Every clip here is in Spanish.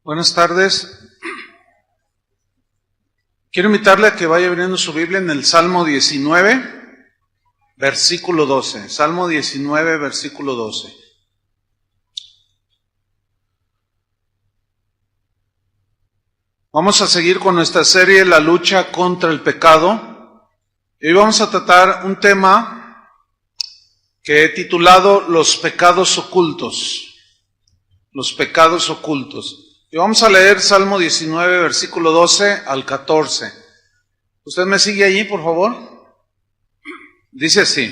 Buenas tardes. Quiero invitarle a que vaya abriendo su Biblia en el Salmo 19, versículo 12. Salmo 19, versículo 12. Vamos a seguir con nuestra serie La lucha contra el pecado. Y hoy vamos a tratar un tema que he titulado Los pecados ocultos. Los pecados ocultos. Y vamos a leer Salmo 19, versículo 12 al 14. ¿Usted me sigue allí, por favor? Dice así: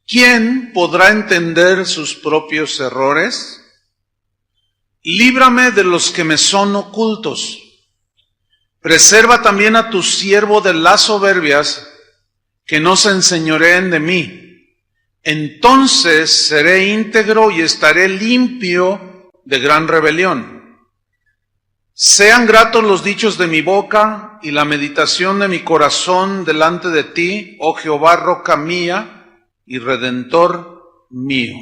¿quién podrá entender sus propios errores? Líbrame de los que me son ocultos. Preserva también a tu siervo de las soberbias, que no se enseñoreen de mí. Entonces seré íntegro y estaré limpio de gran rebelión. Sean gratos los dichos de mi boca y la meditación de mi corazón delante de ti, oh Jehová, roca mía y redentor mío.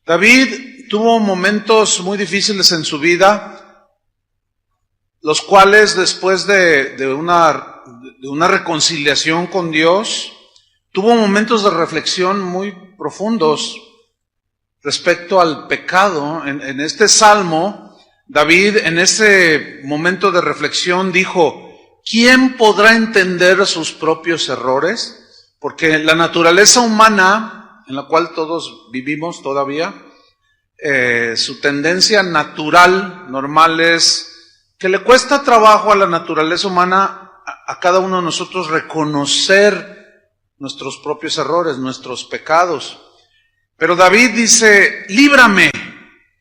David tuvo momentos muy difíciles en su vida, los cuales después de una reconciliación con Dios, tuvo momentos de reflexión muy profundos respecto al pecado. En este salmo, David, en ese momento de reflexión, dijo: ¿quién podrá entender sus propios errores? Porque la naturaleza humana, en la cual todos vivimos todavía, su tendencia natural, normal, es que le cuesta trabajo a la naturaleza humana, a cada uno de nosotros, reconocer nuestros propios errores, nuestros pecados. Pero David dice: líbrame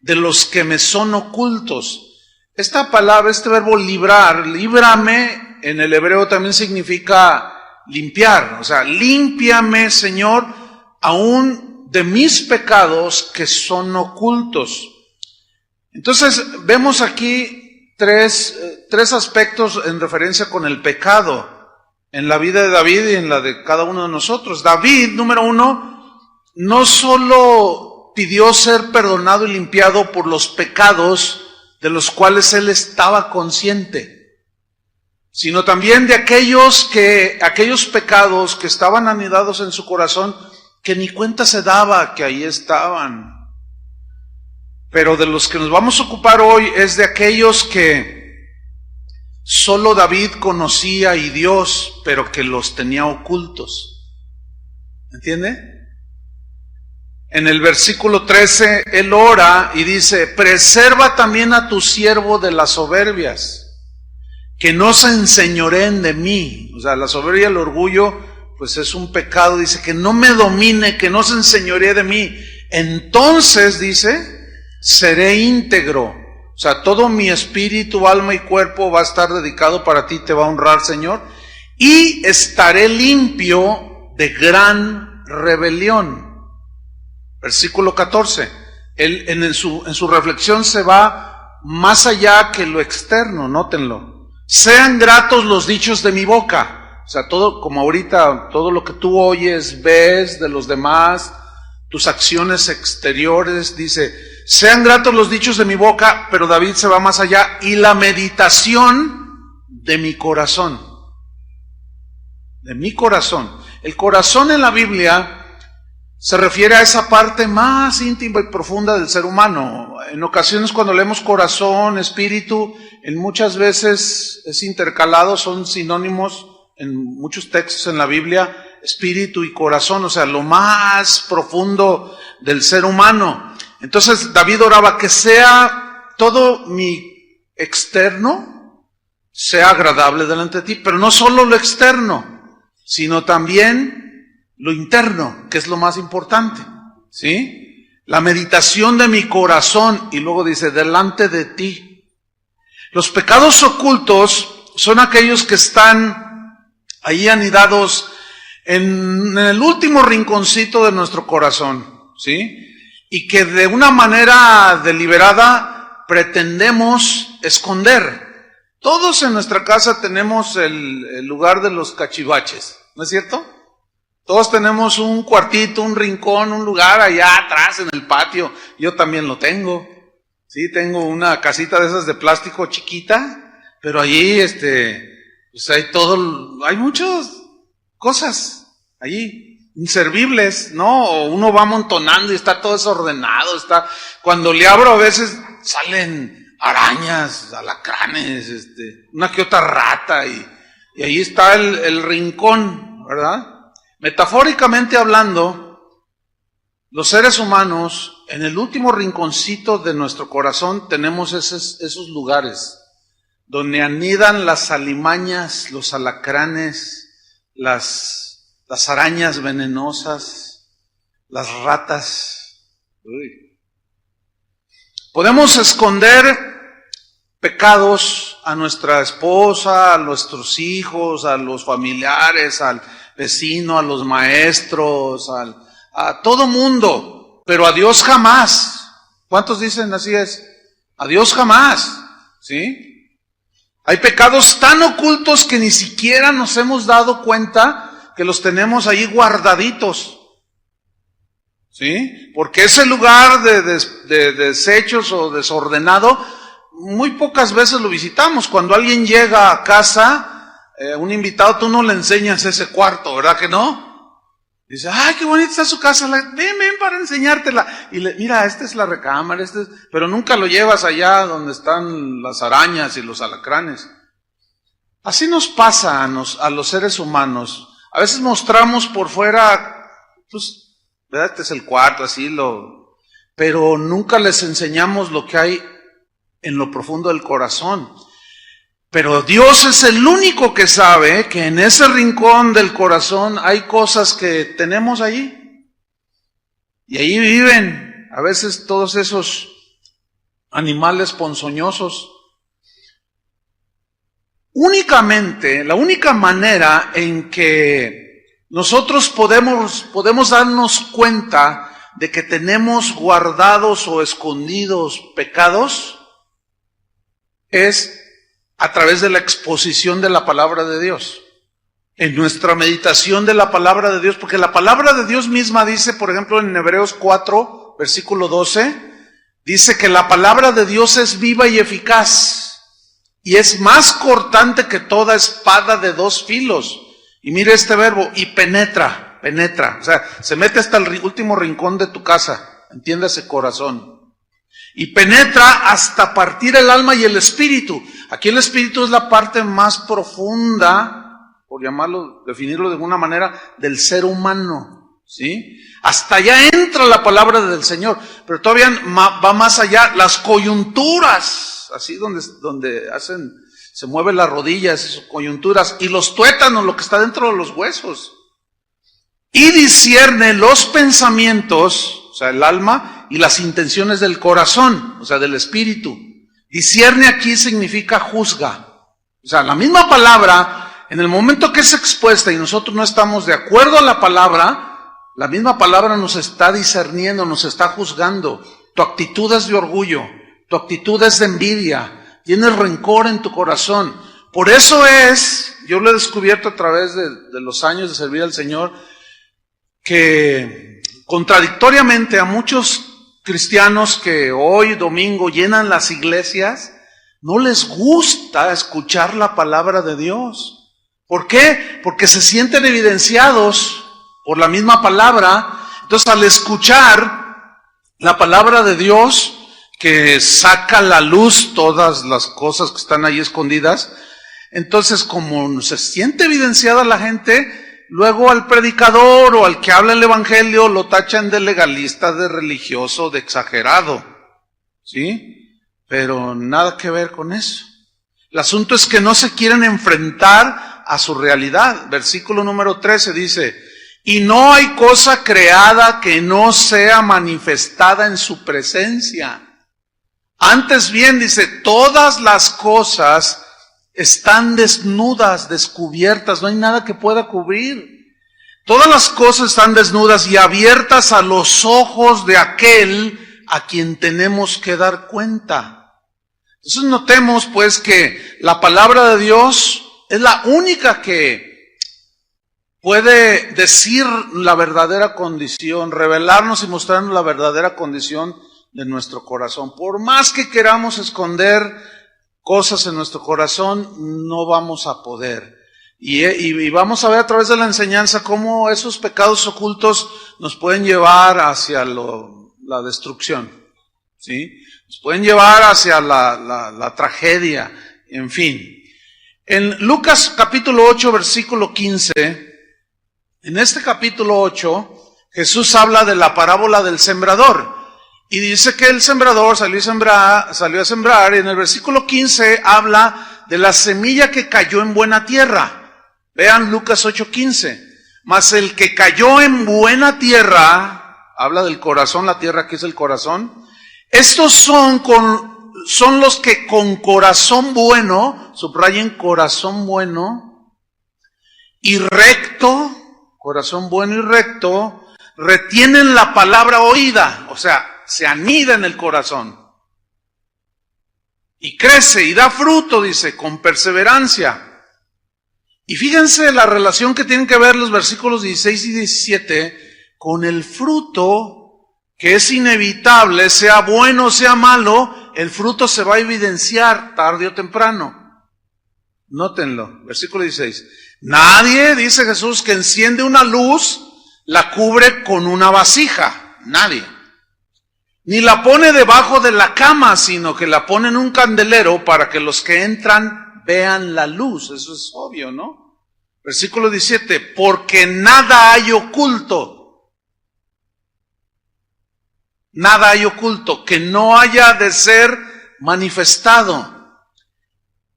de los que me son ocultos. Esta palabra, este verbo librar, líbrame, en el hebreo también significa limpiar. O sea, límpiame, Señor, aún de mis pecados que son ocultos. Entonces, vemos aquí tres aspectos en referencia con el pecado en la vida de David y en la de cada uno de nosotros. David, número uno, no solo pidió ser perdonado y limpiado por los pecados de los cuales él estaba consciente, sino también de aquellos pecados que estaban anidados en su corazón, que ni cuenta se daba que ahí estaban. Pero de los que nos vamos a ocupar hoy es de aquellos que solo David conocía y Dios, pero que los tenía ocultos. ¿Entiende? En el versículo 13, él ora y dice: preserva también a tu siervo de las soberbias, que no se enseñoreen de mí. O sea, la soberbia, el orgullo, pues es un pecado. Dice: que no me domine, que no se enseñoree de mí. Entonces, dice, seré íntegro. O sea, todo mi espíritu, alma y cuerpo va a estar dedicado para ti, te va a honrar, Señor. Y estaré limpio de gran rebelión. Versículo 14, él en su reflexión se va más allá que lo externo, nótenlo. Sean gratos los dichos de mi boca. O sea, todo, como ahorita, todo lo que tú oyes, ves de los demás, tus acciones exteriores, dice: sean gratos los dichos de mi boca, pero David se va más allá, y la meditación de mi corazón. De mi corazón. El corazón en la Biblia se refiere a esa parte más íntima y profunda del ser humano. En ocasiones, cuando leemos corazón, espíritu, en muchas veces es intercalado, son sinónimos en muchos textos en la Biblia, espíritu y corazón, o sea, lo más profundo del ser humano. Entonces David oraba: que sea todo mi externo, sea agradable delante de ti, pero no solo lo externo, sino también lo interno, que es lo más importante, ¿sí? La meditación de mi corazón, y luego dice: delante de ti. Los pecados ocultos son aquellos que están ahí anidados en el último rinconcito de nuestro corazón, ¿sí? Y que de una manera deliberada pretendemos esconder. Todos en nuestra casa tenemos el lugar de los cachivaches, ¿no es cierto? Todos tenemos un cuartito, un rincón, un lugar allá atrás en el patio. Yo también lo tengo. Sí, tengo una casita de esas de plástico chiquita, pero allí, pues hay muchas cosas allí, inservibles, ¿no? O uno va amontonando y está todo desordenado, cuando le abro a veces salen arañas, alacranes, una que otra rata, y ahí está el rincón, ¿verdad? Metafóricamente hablando, los seres humanos, en el último rinconcito de nuestro corazón tenemos esos lugares donde anidan las alimañas, los alacranes, las arañas venenosas, las ratas. Uy. Podemos esconder pecados a nuestra esposa, a nuestros hijos, a los familiares, al vecino, a los maestros, a todo mundo, pero a Dios jamás. ¿Cuántos dicen así es? A Dios jamás, ¿sí? Hay pecados tan ocultos que ni siquiera nos hemos dado cuenta que los tenemos ahí guardaditos, ¿sí? Porque ese lugar de desechos o desordenado, muy pocas veces lo visitamos. Cuando alguien llega a casa, un invitado, tú no le enseñas ese cuarto, ¿verdad que no? Dice, ay, qué bonita está su casa, ven para enseñártela. Y mira, esta es la recámara, pero nunca lo llevas allá donde están las arañas y los alacranes. Así nos pasa a los seres humanos. A veces mostramos por fuera, pues, ¿verdad? Este es el cuarto, pero nunca les enseñamos lo que hay en lo profundo del corazón. Pero Dios es el único que sabe que en ese rincón del corazón hay cosas que tenemos allí. Y ahí viven a veces todos esos animales ponzoñosos. La única manera en que nosotros podemos darnos cuenta de que tenemos guardados o escondidos pecados es a través de la exposición de la palabra de Dios, en nuestra meditación de la palabra de Dios, porque la palabra de Dios misma dice, por ejemplo, en Hebreos 4, versículo 12, dice que la palabra de Dios es viva y eficaz, y es más cortante que toda espada de dos filos. Y mire este verbo, y penetra, o sea, se mete hasta el último rincón de tu casa, entiéndase corazón. Y penetra hasta partir el alma y el espíritu. Aquí el espíritu es la parte más profunda, por definirlo de alguna manera, del ser humano, ¿sí? Hasta allá entra la palabra del Señor, pero todavía va más allá, las coyunturas, así donde se mueven las rodillas, esas coyunturas, y los tuétanos, lo que está dentro de los huesos. Y discierne los pensamientos, o sea, el alma, y las intenciones del corazón, o sea, del espíritu. Discierne aquí significa juzga. O sea, la misma palabra, en el momento que es expuesta y nosotros no estamos de acuerdo a la palabra, la misma palabra nos está discerniendo, nos está juzgando. Tu actitud es de orgullo, tu actitud es de envidia, tienes rencor en tu corazón. Por eso yo lo he descubierto a través de los años de servir al Señor, que contradictoriamente a muchos cristianos que hoy domingo llenan las iglesias, no les gusta escuchar la palabra de Dios. ¿Por qué? Porque se sienten evidenciados por la misma palabra. Entonces, al escuchar la palabra de Dios, que saca a la luz todas las cosas que están ahí escondidas, entonces como se siente evidenciada la gente, luego al predicador o al que habla el evangelio lo tachan de legalista, de religioso, de exagerado, ¿sí? Pero nada que ver con eso. El asunto es que no se quieren enfrentar a su realidad. Versículo número 13 dice, y no hay cosa creada que no sea manifestada en su presencia. Antes bien, dice, todas las cosas están desnudas, descubiertas, no hay nada que pueda cubrir. Todas las cosas están desnudas y abiertas a los ojos de aquel a quien tenemos que dar cuenta. Entonces notemos pues que la palabra de Dios es la única que puede decir la verdadera condición, revelarnos y mostrarnos la verdadera condición de nuestro corazón. Por más que queramos esconder cosas en nuestro corazón, no vamos a poder. Y vamos a ver a través de la enseñanza cómo esos pecados ocultos nos pueden llevar hacia la destrucción, ¿sí? Nos pueden llevar hacia la tragedia, en fin. En Lucas capítulo 8, versículo 15, en este capítulo 8, Jesús habla de la parábola del sembrador. Y dice que el sembrador salió a sembrar, y en el versículo 15 habla de la semilla que cayó en buena tierra. Vean Lucas 8:15. Mas el que cayó en buena tierra, habla del corazón, la tierra aquí es el corazón. Estos son los que con corazón bueno, subrayen corazón bueno y recto, corazón bueno y recto, retienen la palabra oída, o sea, se anida en el corazón. Y crece y da fruto, dice, con perseverancia. Y fíjense la relación que tienen que ver los versículos 16 y 17 con el fruto, que es inevitable, sea bueno o sea malo, el fruto se va a evidenciar tarde o temprano. Nótenlo, versículo 16. Nadie, dice Jesús, que enciende una luz, la cubre con una vasija. Nadie. Ni la pone debajo de la cama, sino que la pone en un candelero para que los que entran vean la luz. Eso es obvio, ¿no? Versículo 17. Porque nada hay oculto. Nada hay oculto que no haya de ser manifestado,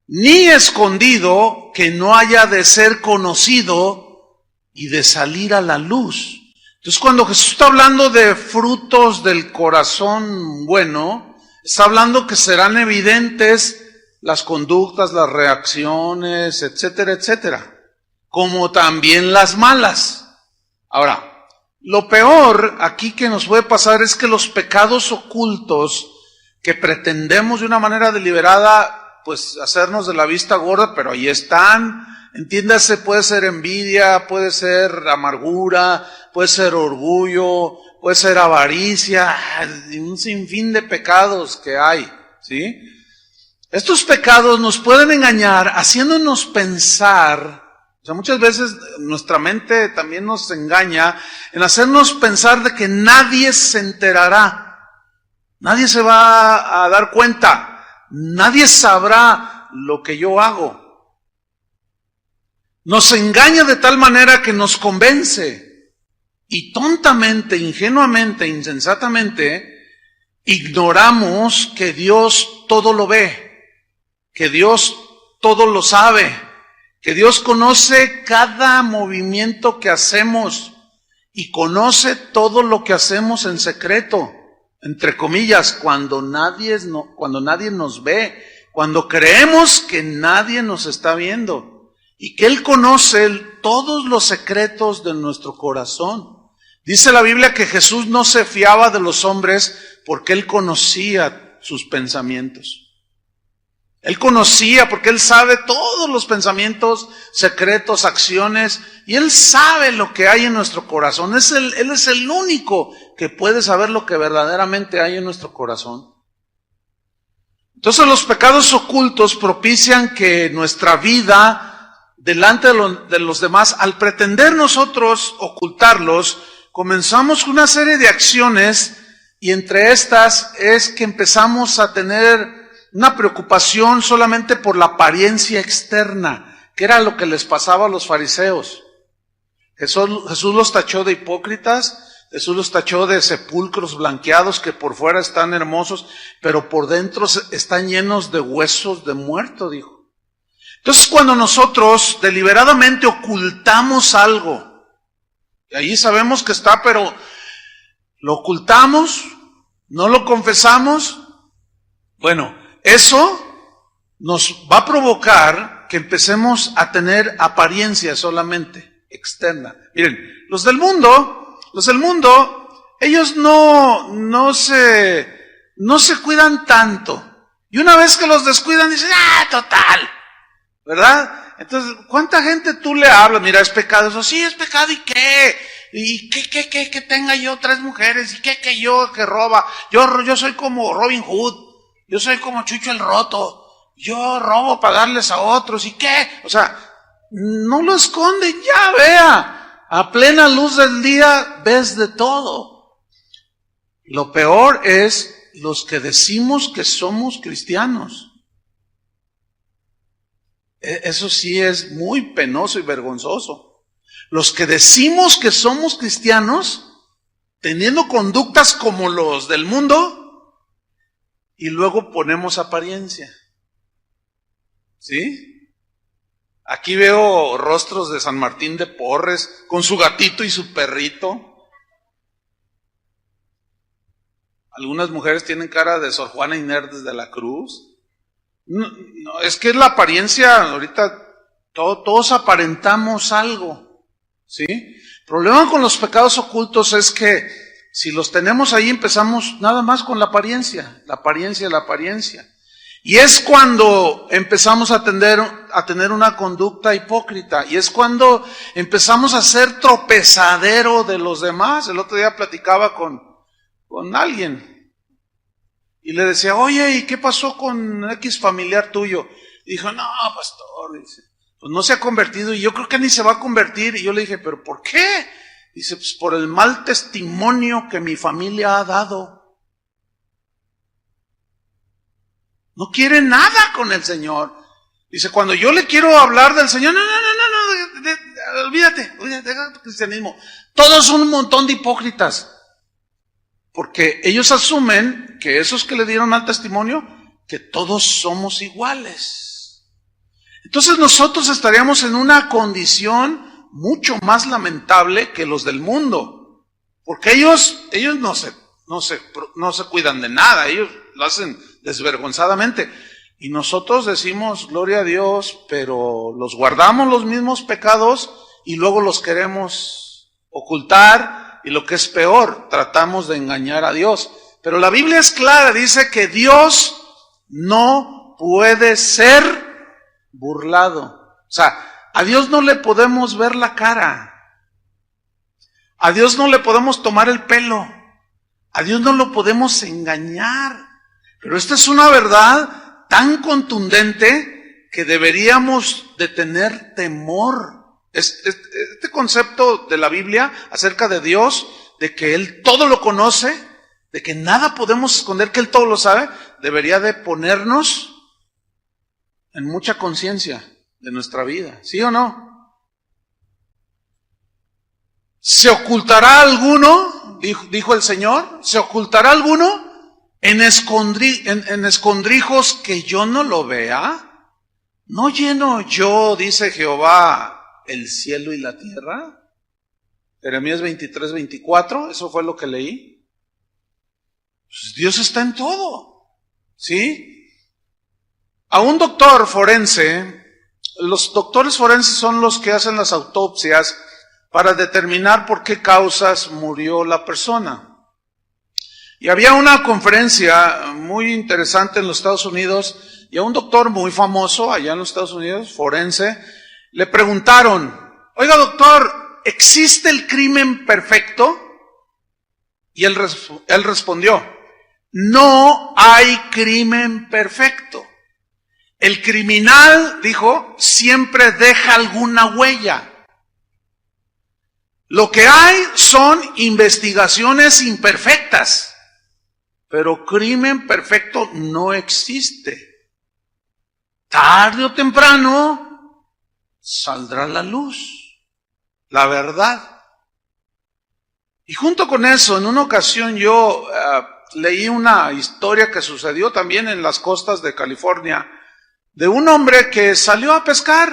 ni escondido que no haya de ser conocido y de salir a la luz. Entonces, cuando Jesús está hablando de frutos del corazón bueno, está hablando que serán evidentes las conductas, las reacciones, etcétera, etcétera, como también las malas. Ahora, lo peor aquí que nos puede pasar es que los pecados ocultos que pretendemos de una manera deliberada, pues hacernos de la vista gorda, pero ahí están. Entiéndase, puede ser envidia, puede ser amargura, puede ser orgullo, puede ser avaricia, un sinfín de pecados que hay, ¿sí? Estos pecados nos pueden engañar haciéndonos pensar, o sea, muchas veces nuestra mente también nos engaña en hacernos pensar de que nadie se enterará, nadie se va a dar cuenta, nadie sabrá lo que yo hago. Nos engaña de tal manera que nos convence y tontamente, ingenuamente, insensatamente, ignoramos que Dios todo lo ve, que Dios todo lo sabe, que Dios conoce cada movimiento que hacemos y conoce todo lo que hacemos en secreto, entre comillas, cuando nadie nos ve, cuando creemos que nadie nos está viendo. Y que Él conoce todos los secretos de nuestro corazón. Dice la Biblia que Jesús no se fiaba de los hombres porque Él conocía sus pensamientos. Él conocía porque Él sabe todos los pensamientos, secretos, acciones, y Él sabe lo que hay en nuestro corazón. Él es el único que puede saber lo que verdaderamente hay en nuestro corazón. Entonces los pecados ocultos propician que nuestra vida delante de los demás, al pretender nosotros ocultarlos, comenzamos una serie de acciones y entre estas es que empezamos a tener una preocupación solamente por la apariencia externa, que era lo que les pasaba a los fariseos. Jesús los tachó de hipócritas, Jesús los tachó de sepulcros blanqueados que por fuera están hermosos, pero por dentro están llenos de huesos de muerto, dijo. Entonces cuando nosotros deliberadamente ocultamos algo, y ahí sabemos que está, pero lo ocultamos, no lo confesamos, bueno, eso nos va a provocar que empecemos a tener apariencia solamente externa. Miren, los del mundo, ellos no se cuidan tanto. Y una vez que los descuidan, dicen, total. ¿Verdad? Entonces, ¿cuánta gente tú le hablas? Mira, es pecado. Eso sí, es pecado. ¿Y qué? y que tenga yo 3 mujeres, y que yo que roba. Yo soy como Robin Hood, yo soy como Chucho el Roto, yo robo para darles a otros, ¿y qué? O sea, no lo esconden, ya vea, a plena luz del día ves de todo. Lo peor es los que decimos que somos cristianos. Eso sí es muy penoso y vergonzoso. Los que decimos que somos cristianos, teniendo conductas como los del mundo, y luego ponemos apariencia. ¿Sí? Aquí veo rostros de San Martín de Porres, con su gatito y su perrito. Algunas mujeres tienen cara de Sor Juana Inés de la Cruz. No, es que es la apariencia, ahorita todos aparentamos algo, ¿sí? El problema con los pecados ocultos es que si los tenemos ahí empezamos nada más con la apariencia. Y es cuando empezamos a tener una conducta hipócrita, y es cuando empezamos a ser tropezadero de los demás. El otro día platicaba con alguien, y le decía, oye, ¿y qué pasó con X familiar tuyo? Y dijo, no, pastor, dice, pues no se ha convertido, y yo creo que ni se va a convertir. Y yo le dije, ¿pero por qué? Dice, pues por el mal testimonio que mi familia ha dado. No quiere nada con el Señor. Dice, cuando yo le quiero hablar del Señor, no, olvídate del cristianismo. Todos son un montón de hipócritas. Porque ellos asumen que esos que le dieron mal testimonio, que todos somos iguales. Entonces nosotros estaríamos en una condición mucho más lamentable que los del mundo. Porque ellos no se cuidan de nada, ellos lo hacen desvergonzadamente. Y nosotros decimos, gloria a Dios, pero los guardamos los mismos pecados y luego los queremos ocultar. Y lo que es peor, tratamos de engañar a Dios. Pero la Biblia es clara, dice que Dios no puede ser burlado. O sea, a Dios no le podemos ver la cara. A Dios no le podemos tomar el pelo. A Dios no lo podemos engañar. Pero esta es una verdad tan contundente que deberíamos de tener temor. Este concepto de la Biblia acerca de Dios, de que Él todo lo conoce, de que nada podemos esconder, que Él todo lo sabe, debería de ponernos en mucha conciencia de nuestra vida, ¿sí o no? ¿Se ocultará alguno? Dijo el Señor, ¿se ocultará alguno en escondrijos que yo no lo vea? ¿No lleno yo, dice Jehová, el cielo y la tierra? Jeremías 23-24, eso fue lo que leí. Pues Dios está en todo, ¿sí? A un doctor forense, los doctores forenses son los que hacen las autopsias para determinar por qué causas murió la persona. Y había una conferencia muy interesante en los Estados Unidos, y a un doctor muy famoso allá en los Estados Unidos, forense, le preguntaron, oiga doctor, ¿existe el crimen perfecto? Y él respondió, no hay crimen perfecto. El criminal, dijo, siempre deja alguna huella. Lo que hay son investigaciones imperfectas, pero crimen perfecto no existe. Tarde o temprano saldrá la luz, la verdad. Y junto con eso, en una ocasión yo leí una historia que sucedió también en las costas de California, de un hombre que salió a pescar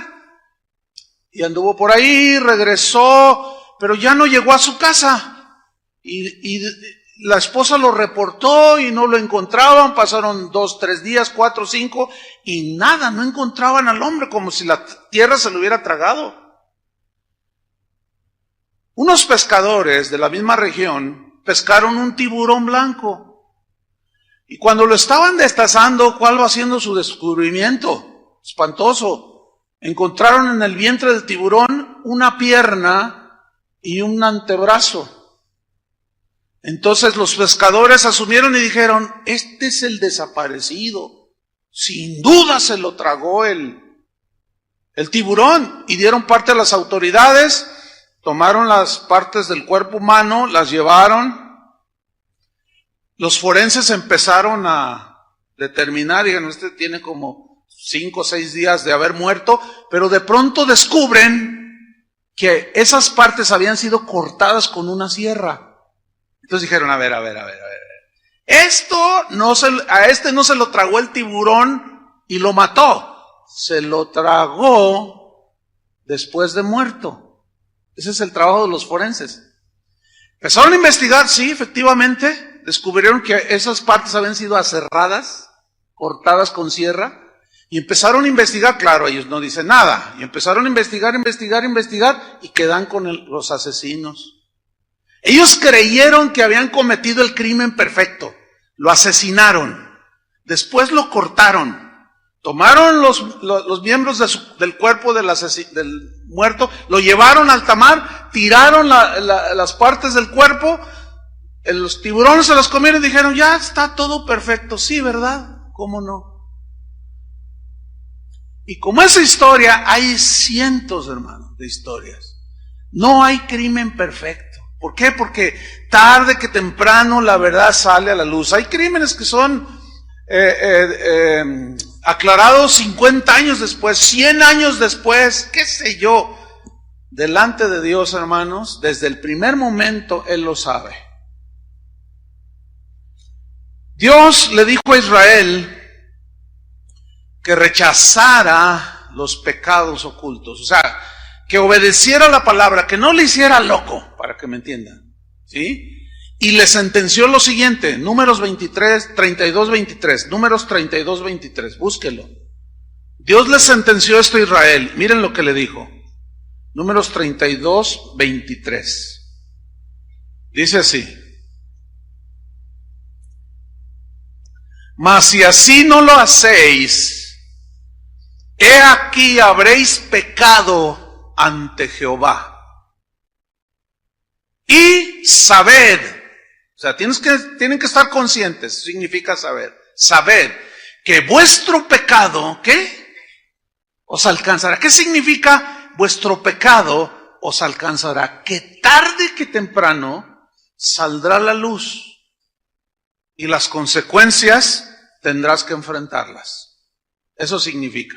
y anduvo por ahí, regresó, pero ya no llegó a su casa. Y la esposa lo reportó y no lo encontraban, pasaron 2, 3 días, 4, 5, y nada, no encontraban al hombre, como si la tierra se lo hubiera tragado. Unos pescadores de la misma región pescaron un tiburón blanco, y cuando lo estaban destazando, ¿cuál va siendo su descubrimiento? Espantoso. Encontraron en el vientre del tiburón una pierna y un antebrazo. Entonces los pescadores asumieron y dijeron, este es el desaparecido. Sin duda se lo tragó el tiburón. Y dieron parte a las autoridades, tomaron las partes del cuerpo humano, las llevaron. Los forenses empezaron a determinar, y dijeron, este tiene como 5 o 6 días de haber muerto, pero de pronto descubren que esas partes habían sido cortadas con una sierra. Entonces dijeron, a ver. A este no se lo tragó el tiburón y lo mató. Se lo tragó después de muerto. Ese es el trabajo de los forenses. Empezaron a investigar, sí, efectivamente, descubrieron que esas partes habían sido aserradas, cortadas con sierra, y empezaron a investigar, claro, ellos no dicen nada, y empezaron a investigar, y quedan con los asesinos. Ellos creyeron que habían cometido el crimen perfecto, lo asesinaron, después lo cortaron, tomaron los miembros del cuerpo del muerto, lo llevaron al tamar, tiraron las partes del cuerpo, los tiburones se los comieron y dijeron, ya está todo perfecto. Sí, ¿verdad? ¿Cómo no? Y como esa historia, hay cientos, hermanos, de historias. No hay crimen perfecto. ¿Por qué? Porque tarde que temprano la verdad sale a la luz. Hay crímenes que son aclarados 50 años después, 100 años después, qué sé yo. Delante de Dios, hermanos, desde el primer momento Él lo sabe. Dios le dijo a Israel que rechazara los pecados ocultos, o sea, que obedeciera la palabra, que no le hiciera loco, para que me entiendan, ¿sí? Y le sentenció lo siguiente, Números 32:23, Números 32:23, búsquelo. Dios le sentenció esto a Israel, miren lo que le dijo, Números 32:23, dice así: mas si así no lo hacéis, he aquí habréis pecado ante Jehová. Y sabed, o sea, tienen que estar conscientes, significa saber, sabed que vuestro pecado, ¿qué? Os alcanzará. ¿Qué significa vuestro pecado os alcanzará? Que tarde que temprano saldrá la luz y las consecuencias tendrás que enfrentarlas. Eso significa.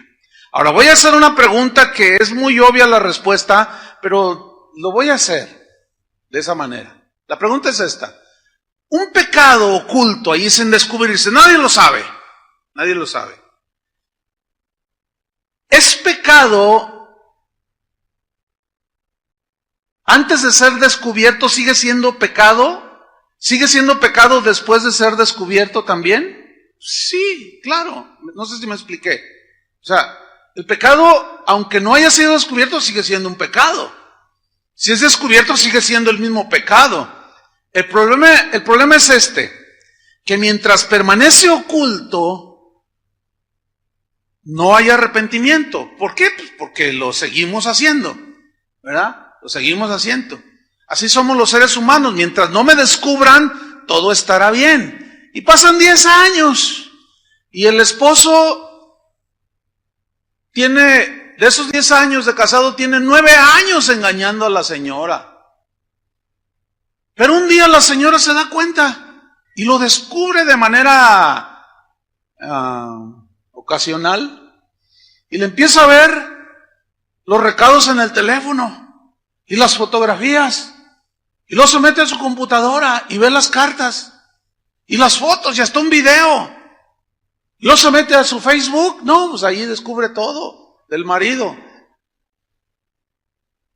Ahora voy a hacer una pregunta que es muy obvia la respuesta, pero lo voy a hacer de esa manera. La pregunta es esta: un pecado oculto ahí sin descubrirse, nadie lo sabe, nadie lo sabe. ¿Es pecado antes de ser descubierto? ¿Sigue siendo pecado? ¿Sigue siendo pecado después de ser descubierto también? Sí, claro. No sé si me expliqué. O sea, el pecado, aunque no haya sido descubierto, sigue siendo un pecado. Si es descubierto, sigue siendo el mismo pecado. El problema es este, que mientras permanece oculto, no hay arrepentimiento. ¿Por qué? Pues porque lo seguimos haciendo, ¿verdad? Lo seguimos haciendo. Así somos los seres humanos. Mientras no me descubran, todo estará bien. Y pasan 10 años. Y el esposo tiene, de esos 10 años de casado, tiene 9 años engañando a la señora. Pero un día la señora se da cuenta y lo descubre de manera ocasional. Y le empieza a ver los recados en el teléfono y las fotografías. Y luego se mete a su computadora y ve las cartas y las fotos y hasta un video. Y luego se mete a su Facebook, no, pues ahí descubre todo del marido.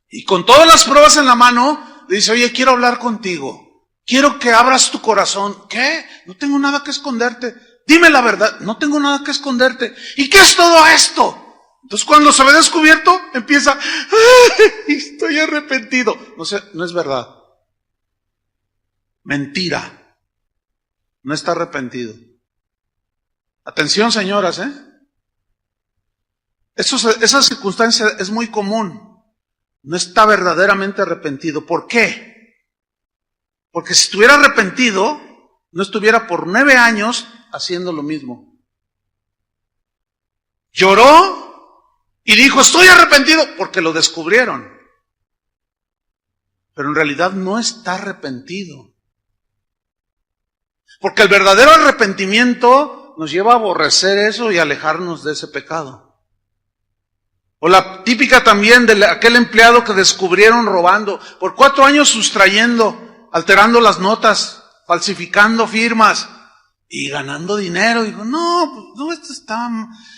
Y con todas las pruebas en la mano, le dice, oye, quiero hablar contigo. Quiero que abras tu corazón. ¿Qué? No tengo nada que esconderte. Dime la verdad, no tengo nada que esconderte. ¿Y qué es todo esto? Entonces cuando se ve descubierto, empieza, estoy arrepentido. No es verdad. Mentira. No está arrepentido. Atención, señoras, Esa circunstancia es muy común. no está verdaderamente arrepentido. ¿Por qué? Porque si estuviera arrepentido, no estuviera por 9 años haciendo lo mismo. Lloró y dijo, estoy arrepentido, porque lo descubrieron. Pero en realidad no está arrepentido. Porque el verdadero arrepentimiento nos lleva a aborrecer eso y alejarnos de ese pecado. O la típica también de aquel empleado que descubrieron robando, por 4 años sustrayendo, alterando las notas, falsificando firmas y ganando dinero. Y dijo, no, esto está...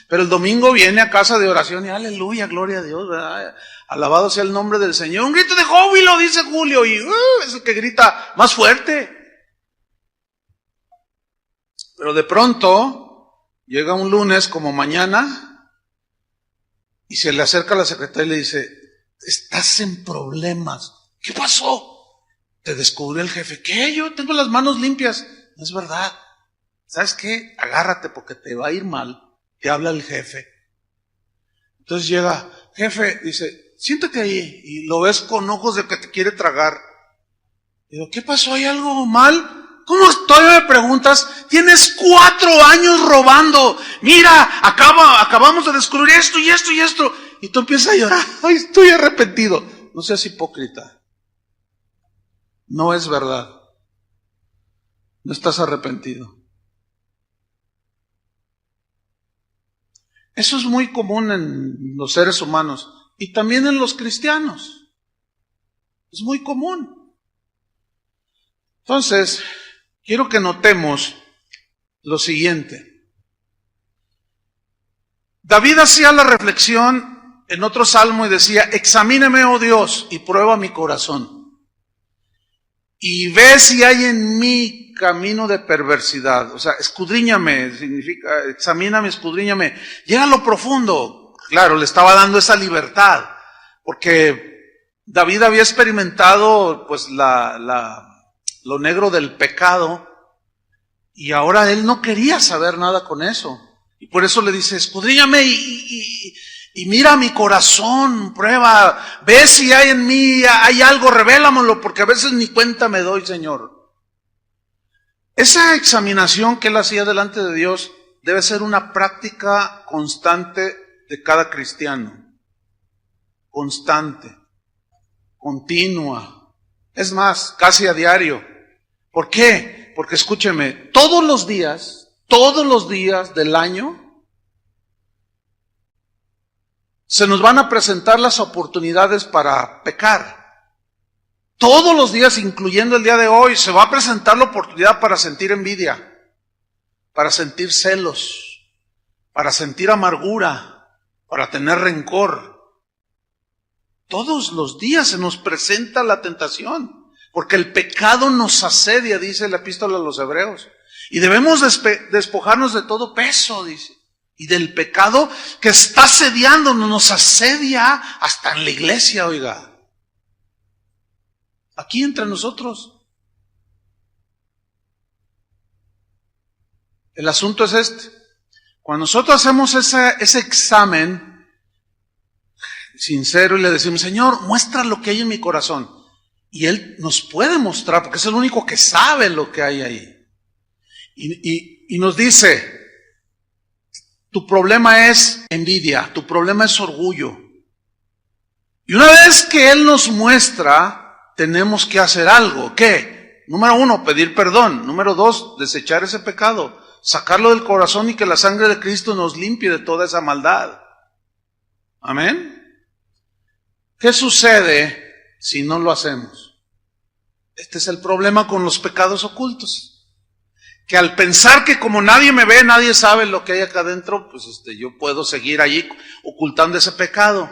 Pero el domingo viene a casa de oración y aleluya, gloria a Dios, ¿verdad? Alabado sea el nombre del Señor. Un grito de júbilo, dice Julio, y es el que grita más fuerte. Pero de pronto llega un lunes como mañana y se le acerca a la secretaria y le dice, estás en problemas. ¿Qué pasó? Te descubrió el jefe. ¿Qué? Yo tengo las manos limpias. No es verdad. ¿Sabes qué? Agárrate porque te va a ir mal. Te habla el jefe. Entonces llega, jefe, dice, siéntate ahí. Y lo ves con ojos de que te quiere tragar. Digo, ¿qué pasó? ¿Hay algo mal? ¿Cómo todavía me preguntas? Tienes 4 años robando. Mira, acabamos de descubrir esto y esto y esto. Y tú empiezas a llorar. Ay, estoy arrepentido. No seas hipócrita. No es verdad. No estás arrepentido. Eso es muy común en los seres humanos y también en los cristianos. Es muy común. Entonces, quiero que notemos lo siguiente. David hacía la reflexión en otro salmo y decía, examíname, oh Dios, y prueba mi corazón. Y ve si hay en mí camino de perversidad. O sea, escudriñame, significa, examíname, escudriñame. Llega a lo profundo. Claro, le estaba dando esa libertad. Porque David había experimentado, pues, lo negro del pecado. Y ahora él no quería saber nada con eso. Y por eso le dice, escudriñame y mira mi corazón, prueba, ve si hay en mí, hay algo, revélamelo, porque a veces ni cuenta me doy, Señor. Esa examinación que él hacía delante de Dios debe ser una práctica constante de cada cristiano. Constante, continua. Es más, casi a diario. ¿Por qué? Porque escúcheme, todos los días del año, se nos van a presentar las oportunidades para pecar. Todos los días, incluyendo el día de hoy, se va a presentar la oportunidad para sentir envidia, para sentir celos, para sentir amargura, para tener rencor. Todos los días se nos presenta la tentación, porque el pecado nos asedia, dice la epístola a los Hebreos. Y debemos despojarnos de todo peso, dice. Y del pecado que está asediándonos, nos asedia hasta en la iglesia, oiga. Aquí entre nosotros. El asunto es este. Cuando nosotros hacemos ese examen sincero y le decimos, Señor, muestra lo que hay en mi corazón. Y Él nos puede mostrar, porque es el único que sabe lo que hay ahí. Y nos dice, tu problema es envidia, tu problema es orgullo. Y una vez que Él nos muestra, tenemos que hacer algo. ¿Qué? Número 1, pedir perdón. Número 2, desechar ese pecado, sacarlo del corazón y que la sangre de Cristo nos limpie de toda esa maldad. Amén. ¿Qué sucede si no lo hacemos? Este es el problema con los pecados ocultos. Que al pensar que como nadie me ve, nadie sabe lo que hay acá adentro, pues yo puedo seguir allí ocultando ese pecado.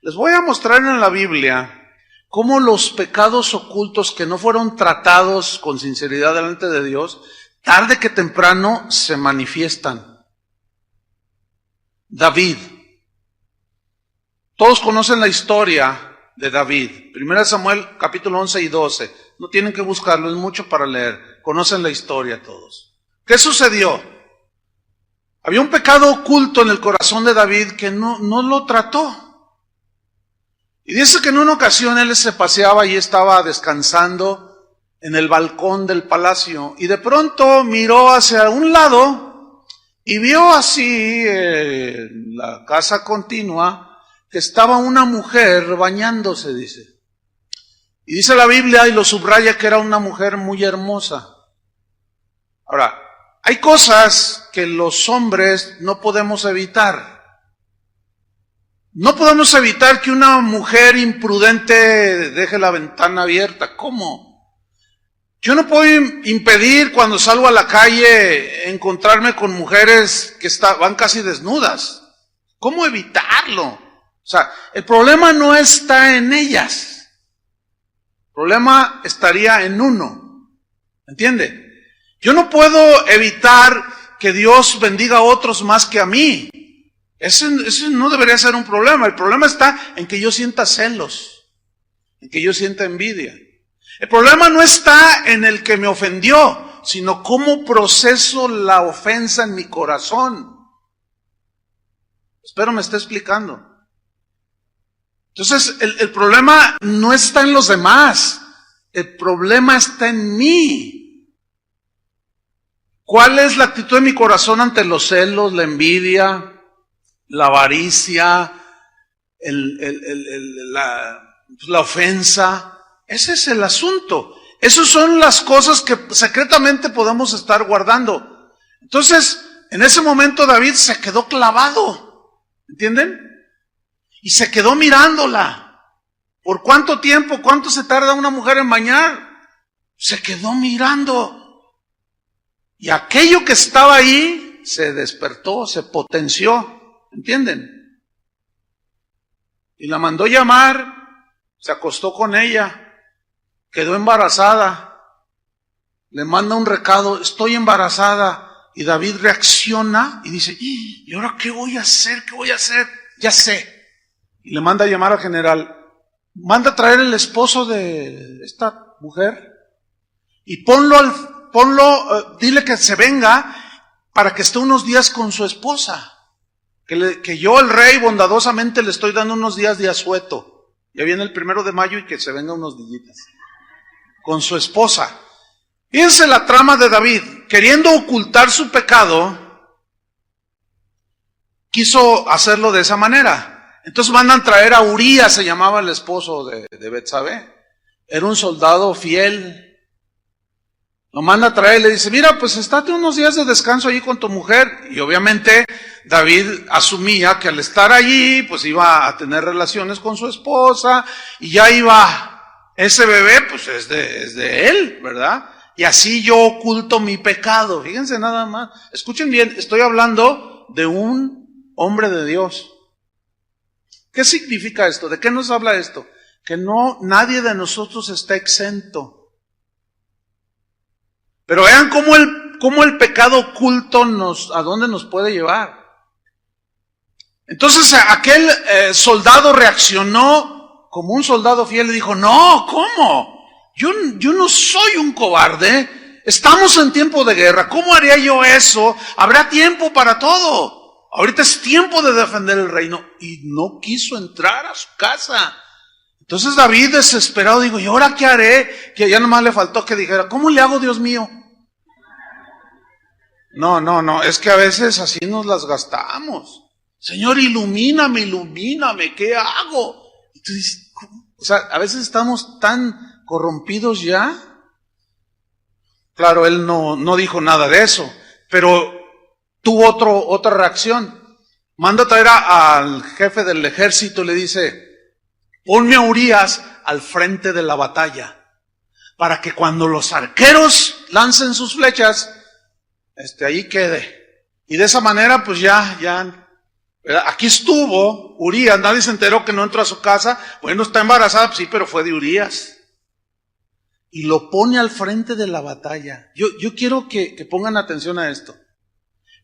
Les voy a mostrar en la Biblia cómo los pecados ocultos que no fueron tratados con sinceridad delante de Dios, tarde que temprano se manifiestan. David. Todos conocen la historia de David. 1 Samuel capítulo 11 y 12. No tienen que buscarlo, es mucho para leer. Conocen la historia todos. ¿Qué sucedió? Había un pecado oculto en el corazón de David que no lo trató. Y dice que en una ocasión él se paseaba y estaba descansando en el balcón del palacio y de pronto miró hacia un lado y vio así la casa continua que estaba una mujer bañándose, dice. Y dice la Biblia y lo subraya que era una mujer muy hermosa. Ahora, hay cosas que los hombres no podemos evitar. No podemos evitar que una mujer imprudente deje la ventana abierta. ¿Cómo? Yo no puedo impedir cuando salgo a la calle encontrarme con mujeres que van casi desnudas. ¿Cómo evitarlo? O sea, el problema no está en ellas. El problema estaría en uno. ¿Entiende? Yo no puedo evitar que Dios bendiga a otros más que a mí. Ese no debería ser un problema. El problema está en que yo sienta celos, en que yo sienta envidia. El problema no está en el que me ofendió, sino cómo proceso la ofensa en mi corazón. Espero me esté explicando. Entonces, el problema no está en los demás. El problema está en mí. ¿Cuál es la actitud de mi corazón ante los celos, la envidia, la avaricia, la ofensa? Ese es el asunto. Esas son las cosas que secretamente podemos estar guardando. Entonces, en ese momento David se quedó clavado. ¿Entienden? Y se quedó mirándola. ¿Por cuánto tiempo? ¿Cuánto se tarda una mujer en bañar? Se quedó mirando. Y aquello que estaba ahí se despertó, se potenció. ¿Entienden? Y la mandó llamar, se acostó con ella, quedó embarazada, le manda un recado, estoy embarazada, y David reacciona y dice, ¿y ahora qué voy a hacer? ¿Qué voy a hacer? Ya sé. Y le manda a llamar al general, manda a traer el esposo de esta mujer y dile que se venga para que esté unos días con su esposa. Que yo, el rey, bondadosamente le estoy dando unos días de asueto. Ya viene el 1 de mayo y que se venga unos días con su esposa. Fíjense la trama de David. Queriendo ocultar su pecado, quiso hacerlo de esa manera. Entonces mandan traer a Urías, se llamaba el esposo de Betsabé. Era un soldado fiel. Lo manda a traer y le dice, mira, pues estate unos días de descanso allí con tu mujer. Y obviamente David asumía que al estar allí, pues iba a tener relaciones con su esposa y ya iba, ese bebé pues es de él, ¿verdad? Y así yo oculto mi pecado. Fíjense nada más. Escuchen bien, estoy hablando de un hombre de Dios. ¿Qué significa esto? ¿De qué nos habla esto? Que nadie de nosotros está exento. Pero vean cómo el pecado oculto a dónde nos puede llevar. Entonces aquel soldado reaccionó como un soldado fiel y dijo, no, ¿cómo? Yo no soy un cobarde. Estamos en tiempo de guerra. ¿Cómo haría yo eso? Habrá tiempo para todo. Ahorita es tiempo de defender el reino. Y no quiso entrar a su casa. Entonces David, desesperado, digo, ¿y ahora qué haré? Que ya nomás le faltó que dijera, ¿cómo le hago, Dios mío? No, es que a veces así nos las gastamos. Señor, ilumíname, ¿qué hago? Y tú dices, ¿cómo? O sea, a veces estamos tan corrompidos ya. Claro, él no dijo nada de eso, pero tuvo otra reacción. Manda a traer al jefe del ejército y le dice, ponme a Urías al frente de la batalla, para que cuando los arqueros lancen sus flechas, ahí quede. Y de esa manera, pues ya, ¿verdad? Aquí estuvo Urías, nadie se enteró que no entró a su casa. Bueno, está embarazada, pues sí, pero fue de Urías. Y lo pone al frente de la batalla. Yo quiero que pongan atención a esto.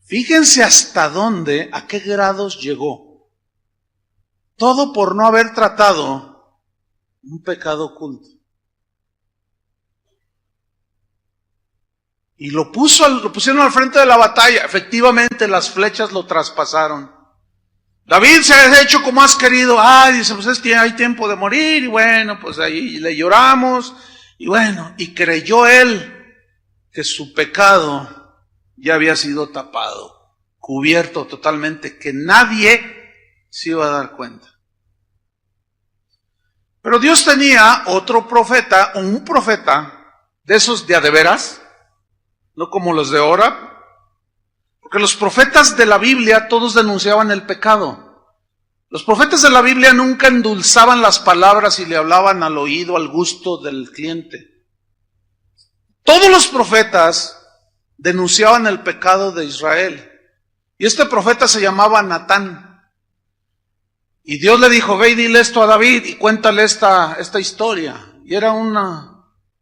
Fíjense hasta dónde, a qué grados llegó. Todo por no haber tratado un pecado oculto. Y lo pusieron al frente de la batalla. Efectivamente, las flechas lo traspasaron. David se ha hecho como has querido. Dice, pues es que hay tiempo de morir. Y bueno, pues ahí le lloramos. Y bueno, y creyó él que su pecado ya había sido tapado, cubierto totalmente, que nadie se iba a dar cuenta. Pero Dios tenía otro profeta, un profeta de esos de a de veras, no como los de ahora. Porque los profetas de la Biblia todos denunciaban el pecado. Los profetas de la Biblia nunca endulzaban las palabras y le hablaban al oído, al gusto del cliente. Todos los profetas denunciaban el pecado de Israel. Y este profeta se llamaba Natán. Y Dios le dijo, ve y dile esto a David y cuéntale esta historia. Y era una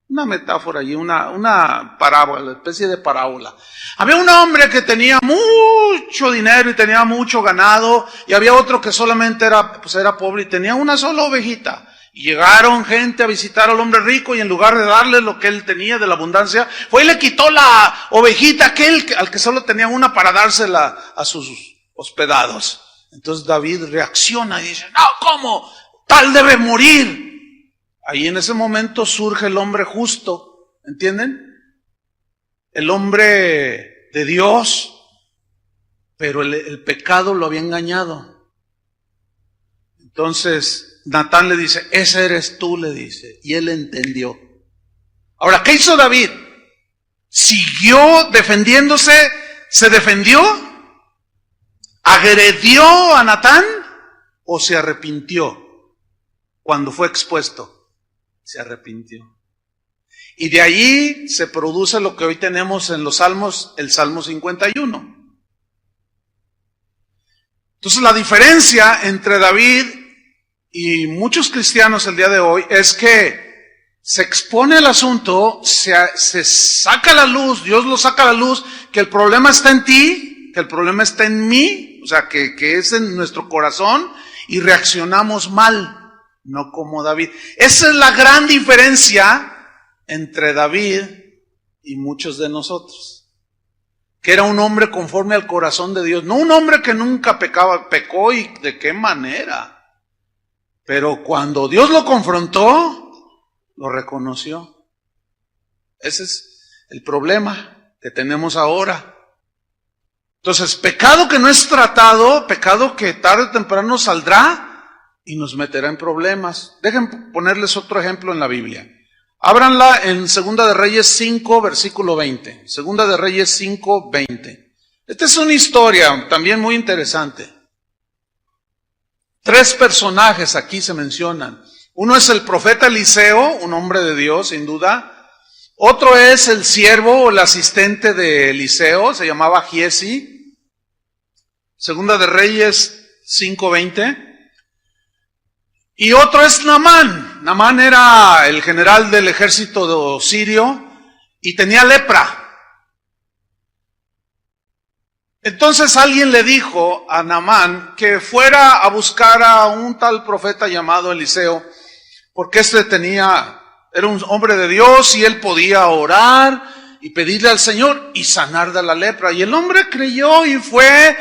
metáfora y una parábola, una especie de parábola. Había un hombre que tenía mucho dinero y tenía mucho ganado, y había otro que solamente era pobre y tenía una sola ovejita. Y llegaron gente a visitar al hombre rico, y en lugar de darle lo que él tenía de la abundancia, fue y le quitó la ovejita al que solo tenía una para dársela a sus hospedados. Entonces David reacciona y dice, no, ¿cómo? Tal debe morir. Ahí en ese momento surge el hombre justo, ¿entienden? El hombre de Dios, pero el pecado lo había engañado. Entonces Natán le dice, ese eres tú, le dice, y él entendió. Ahora, ¿qué hizo David? ¿Siguió defendiéndose? ¿Se defendió? ¿Agredió a Natán? ¿O se arrepintió cuando fue expuesto? Se arrepintió. Y de allí se produce lo que hoy tenemos en los Salmos, el Salmo 51. Entonces la diferencia entre David y muchos cristianos el día de hoy es que se expone el asunto, se saca a la luz, Dios lo saca a la luz, que el problema está en ti, que el problema está en mí, o sea, que es en nuestro corazón, y reaccionamos mal. No como David. Esa es la gran diferencia entre David y muchos de nosotros. Que era un hombre conforme al corazón de Dios. No un hombre que nunca pecó y de qué manera. Pero cuando Dios lo confrontó, lo reconoció. Ese es el problema que tenemos ahora. Entonces, pecado que no es tratado, pecado que tarde o temprano saldrá y nos meterá en problemas. Dejen ponerles otro ejemplo en la Biblia. Ábranla en Segunda de Reyes 5, versículo 20. Segunda de Reyes 5, 20. Esta es una historia también muy interesante. 3 personajes aquí se mencionan. Uno es el profeta Eliseo, un hombre de Dios, sin duda. Otro es el siervo o el asistente de Eliseo, se llamaba Giesi. Segunda de Reyes 5, 20. Y otro es Naamán. Naamán era el general del ejército sirio y tenía lepra. Entonces alguien le dijo a Naamán que fuera a buscar a un tal profeta llamado Eliseo, porque era un hombre de Dios y él podía orar y pedirle al Señor y sanar de la lepra. Y el hombre creyó y fue.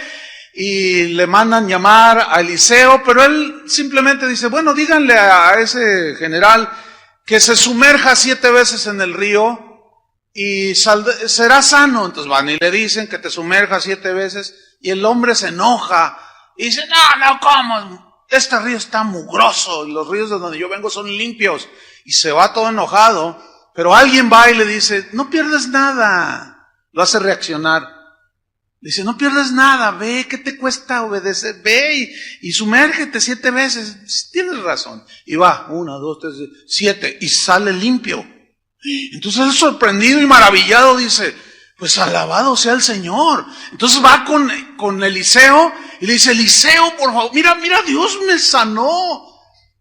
Y le mandan llamar a Eliseo, pero él simplemente dice, bueno, díganle a ese general que se sumerja 7 veces en el río y será sano. Entonces van y le dicen que te sumerja 7 veces y el hombre se enoja y dice, no, ¿cómo? Este río está mugroso y los ríos de donde yo vengo son limpios. Y se va todo enojado, pero alguien va y le dice, no pierdes nada. Lo hace reaccionar. Dice, no pierdes nada, ve, ¿qué te cuesta obedecer? Ve y sumérgete 7 veces. Tienes razón. Y va, 1, 2, 3, 7, y sale limpio. Entonces él sorprendido y maravillado dice, pues alabado sea el Señor. Entonces va con Eliseo y le dice, Eliseo, por favor, mira, Dios me sanó.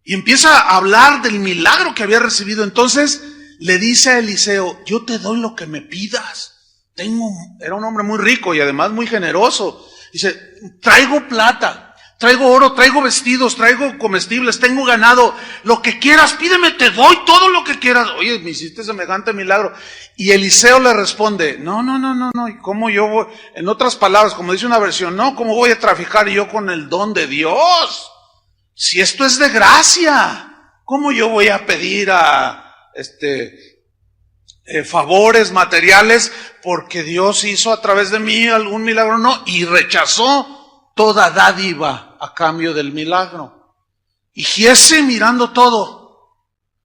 Y empieza a hablar del milagro que había recibido. Entonces le dice a Eliseo, yo te doy lo que me pidas. Era un hombre muy rico y además muy generoso. Dice, traigo plata, traigo oro, traigo vestidos, traigo comestibles, tengo ganado, lo que quieras, pídeme, te doy todo lo que quieras. Oye, me hiciste semejante milagro. Y Eliseo le responde, no, ¿y cómo yo voy? En otras palabras, como dice una versión, no, ¿cómo voy a traficar yo con el don de Dios? Si esto es de gracia, ¿cómo yo voy a pedir favores materiales porque Dios hizo a través de mí algún milagro? No, y rechazó toda dádiva a cambio del milagro. Y Giezi mirando todo,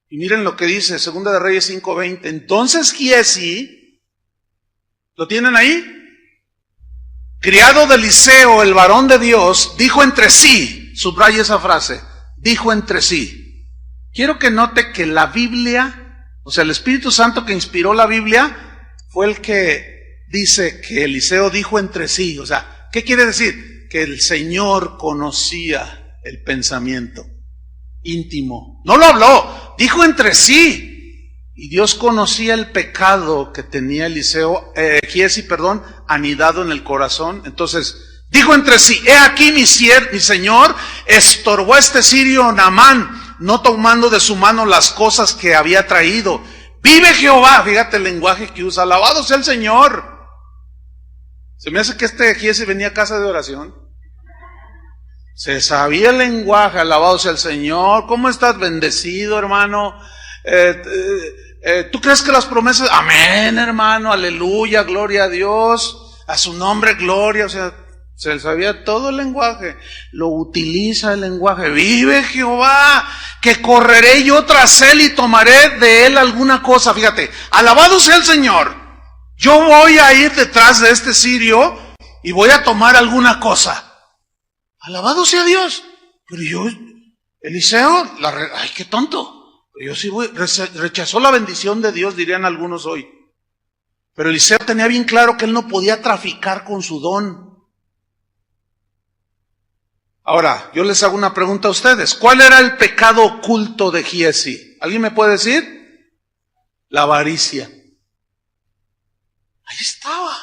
y miren lo que dice Segunda de Reyes 5:20. Entonces Giezi, ¿lo tienen ahí? Criado de Eliseo, el varón de Dios, dijo entre sí, subraya esa frase, dijo entre sí. Quiero que note que la Biblia, o sea, el Espíritu Santo que inspiró la Biblia, fue el que dice que Eliseo dijo entre sí. O sea, ¿qué quiere decir? Que el Señor conocía el pensamiento íntimo. No lo habló, dijo entre sí. Y Dios conocía el pecado que tenía Giezi, anidado en el corazón. Entonces, dijo entre sí, he aquí mi Señor estorbó a este sirio Naamán, no tomando de su mano las cosas que había traído. Vive Jehová, fíjate el lenguaje que usa, alabado sea el Señor. Se me hace que Giezi venía a casa de oración. Se sabía el lenguaje, alabado sea el Señor. ¿Cómo estás? Bendecido, hermano. ¿Tú crees que las promesas? Amén, hermano, aleluya, gloria a Dios, a su nombre, gloria. O sea, se sabía todo el lenguaje, lo utiliza el lenguaje. Vive Jehová, que correré yo tras él y tomaré de él alguna cosa. Fíjate, alabado sea el Señor. Yo voy a ir detrás de este sirio y voy a tomar alguna cosa. Alabado sea Dios. Pero yo, Eliseo, ay, qué tonto. Pero yo sí rechazó la bendición de Dios, dirían algunos hoy. Pero Eliseo tenía bien claro que él no podía traficar con su don. Ahora, yo les hago una pregunta a ustedes. ¿Cuál era el pecado oculto de Giezi? ¿Alguien me puede decir? La avaricia. Ahí estaba.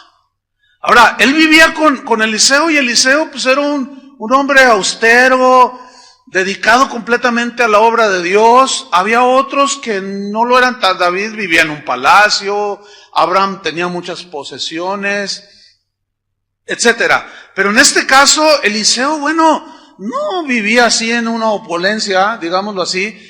Ahora, él vivía con Eliseo, y Eliseo pues era un hombre austero, dedicado completamente a la obra de Dios. Había otros que no lo eran. David vivía en un palacio, Abraham tenía muchas posesiones, etcétera. Pero en este caso, Eliseo, no vivía así en una opulencia, digámoslo así.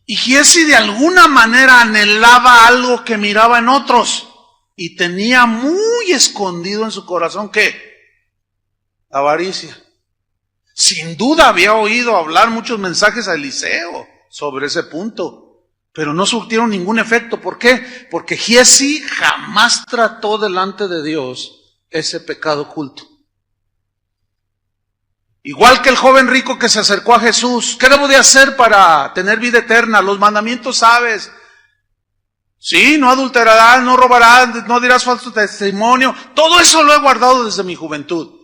Y Giezi de alguna manera anhelaba algo que miraba en otros. Y tenía muy escondido en su corazón, ¿qué? La avaricia. Sin duda había oído hablar muchos mensajes a Eliseo sobre ese punto, pero no surtieron ningún efecto. ¿Por qué? Porque Giezi jamás trató delante de Dios ese pecado oculto. Igual que el joven rico que se acercó a Jesús. ¿Qué debo de hacer para tener vida eterna? Los mandamientos sabes. Sí, no adulterarás, no robarás, no dirás falso testimonio. Todo eso lo he guardado desde mi juventud.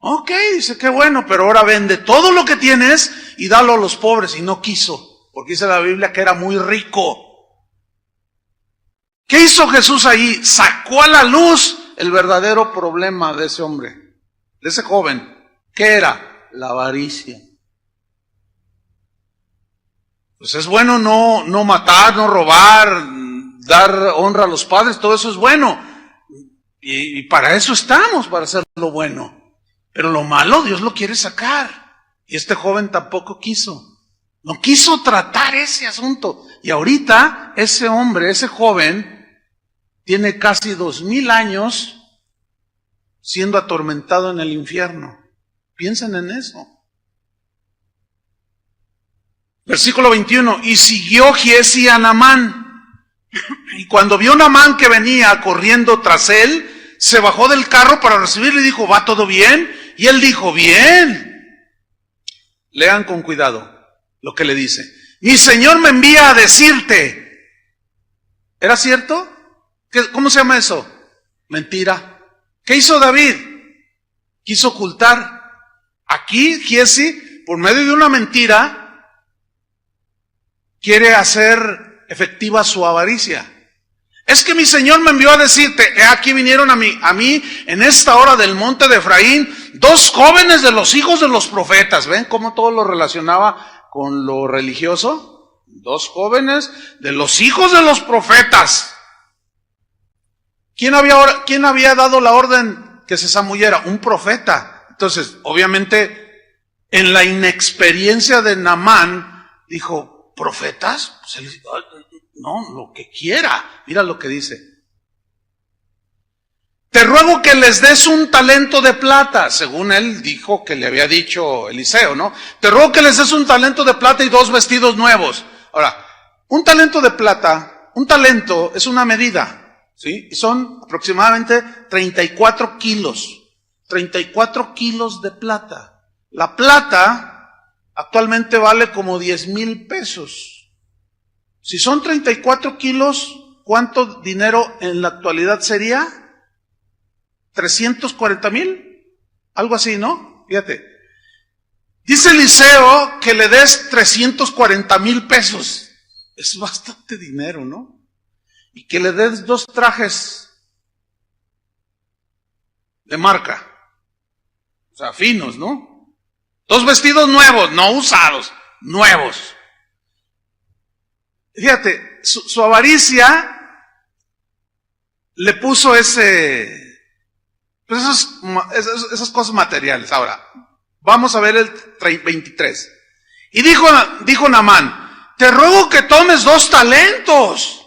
Ok, dice, qué bueno, pero ahora vende todo lo que tienes y dalo a los pobres. Y no quiso, porque dice la Biblia que era muy rico. ¿Qué hizo Jesús ahí? Sacó a la luz el verdadero problema de ese hombre, de ese joven. ¿Qué era? La avaricia. Pues es bueno no matar, no robar, dar honra a los padres, todo eso es bueno. Y para eso estamos, para hacer lo bueno. Pero lo malo Dios lo quiere sacar. Y este joven tampoco quiso. No quiso tratar ese asunto. Y ahorita ese hombre, ese joven, tiene casi 2000 años siendo atormentado en el infierno. Piensen en eso. Versículo 21. Y siguió Giezi a Naamán. Y cuando vio Naamán que venía corriendo tras él, se bajó del carro para recibirle y dijo, ¿va todo bien? Y él dijo, bien. Lean con cuidado lo que le dice. Mi Señor me envía a decirte. ¿Era cierto? ¿Cómo se llama eso? Mentira. ¿Qué hizo David? Quiso ocultar. Aquí Giezi, por medio de una mentira, quiere hacer efectiva su avaricia. Es que mi Señor me envió a decirte, he aquí vinieron a mí en esta hora del monte de Efraín, 2 jóvenes de los hijos de los profetas. ¿Ven cómo todo lo relacionaba con lo religioso? 2 jóvenes de los hijos de los profetas. ¿Quién había dado la orden que se zambullera? Un profeta. Entonces, obviamente, en la inexperiencia de Naamán, dijo, ¿profetas? Pues no, lo que quiera. Mira lo que dice. Te ruego que les des un talento de plata, según él dijo que le había dicho Eliseo, ¿no? Te ruego que les des un talento de plata y 2 vestidos nuevos. Ahora, un talento de plata, un talento es una medida, ¿sí? Y son aproximadamente 34 kilos. 34 kilos de plata. La plata actualmente vale como 10,000 pesos. Si son 34 kilos, ¿cuánto dinero en la actualidad sería? 340,000, algo así, ¿no? Fíjate. Dice Eliseo que le des 340,000 pesos. Es bastante dinero, ¿no? Y que le des 2 trajes de marca. O sea, finos, ¿no? 2 vestidos nuevos, no usados, nuevos. Fíjate, su avaricia le puso esas cosas materiales. Ahora, vamos a ver el 23. Y dijo Naamán, te ruego que tomes 2 talentos.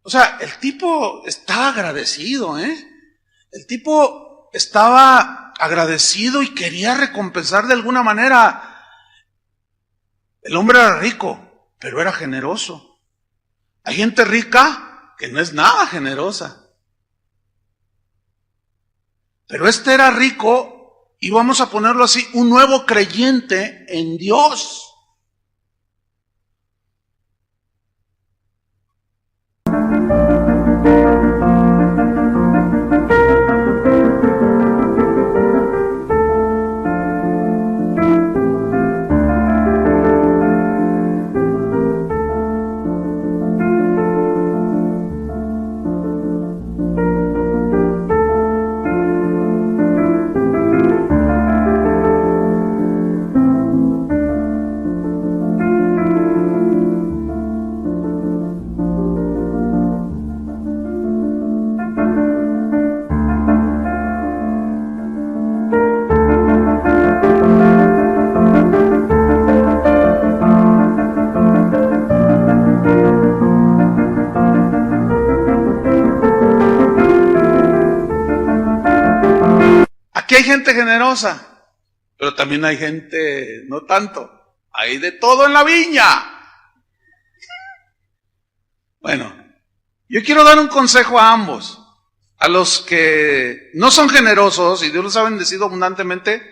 O sea, el tipo estaba agradecido, El tipo estaba agradecido y quería recompensar de alguna manera. El hombre era rico, pero era generoso. Hay gente rica que no es nada generosa. Pero este era rico y vamos a ponerlo así, un nuevo creyente en Dios. Aquí hay gente generosa, pero también hay gente no tanto. Hay de todo en la viña. Bueno, yo quiero dar un consejo a ambos. A los que no son generosos y Dios los ha bendecido abundantemente,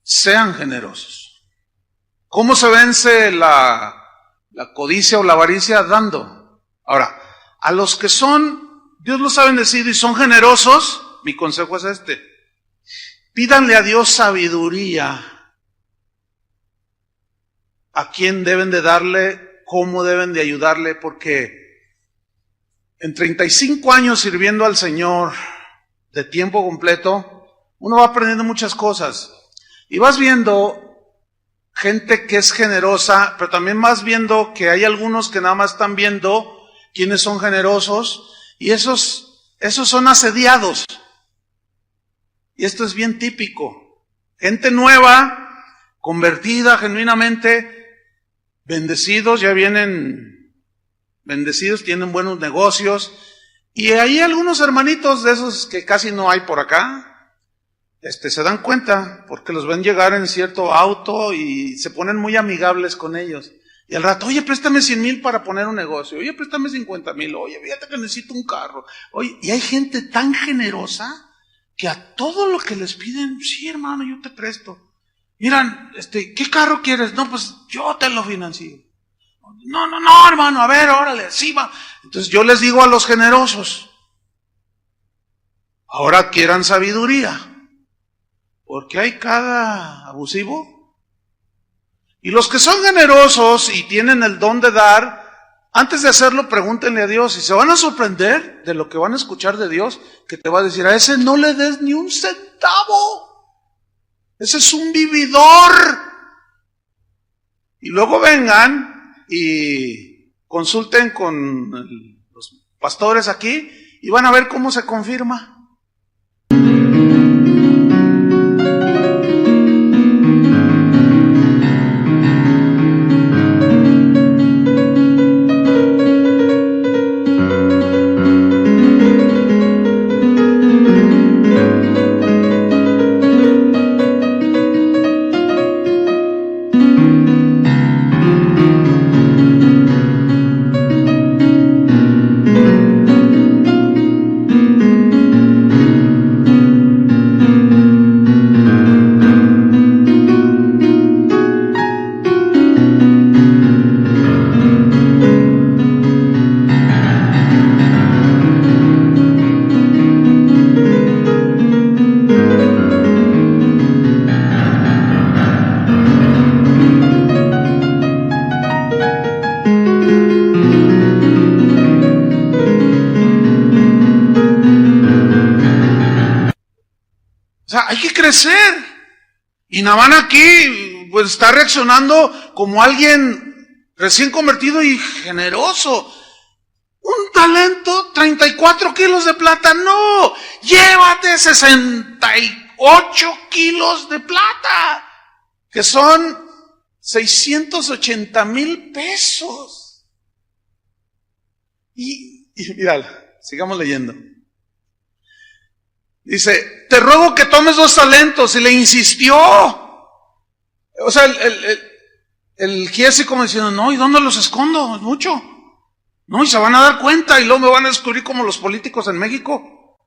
sean generosos. ¿Cómo se vence la codicia o la avaricia? Dando. Ahora, a los que Dios los ha bendecido y son generosos, mi consejo es este: pídanle a Dios sabiduría a quién deben de darle, cómo deben de ayudarle, porque en 35 años sirviendo al Señor de tiempo completo, uno va aprendiendo muchas cosas. Y vas viendo gente que es generosa, pero también vas viendo que hay algunos que nada más están viendo quiénes son generosos, y esos son asediados. Y esto es bien típico. Gente nueva, convertida genuinamente, bendecidos, ya vienen bendecidos, tienen buenos negocios. Y hay algunos hermanitos de esos que casi no hay por acá, se dan cuenta porque los ven llegar en cierto auto y se ponen muy amigables con ellos. Y al rato, oye, préstame 100,000 para poner un negocio. Oye, préstame 50,000. Oye, fíjate que necesito un carro. Oye, y hay gente tan generosa que a todo lo que les piden, sí, hermano, yo te presto. Miran, ¿qué carro quieres? No, pues yo te lo financio. No, hermano, a ver, órale, sí va. Entonces yo les digo a los generosos, ahora adquieran sabiduría, porque hay cada abusivo. Y los que son generosos y tienen el don de dar, Antes de hacerlo, pregúntenle a Dios y se van a sorprender de lo que van a escuchar de Dios, que te va a decir, a ese no le des ni un centavo. Ese es un vividor. Y luego vengan y consulten con los pastores aquí y van a ver cómo se confirma. Hay que crecer. Y Naamán aquí pues está reaccionando como alguien recién convertido y generoso. Un talento, 34 kilos de plata. No, llévate 68 kilos de plata, que son 680,000 pesos. Y mira, sigamos leyendo. Dice, te ruego que tomes 2 talentos, y le insistió. O sea, el Giesi como diciendo, no, ¿y dónde los escondo? Es mucho. No, y se van a dar cuenta, y luego me van a descubrir como los políticos en México,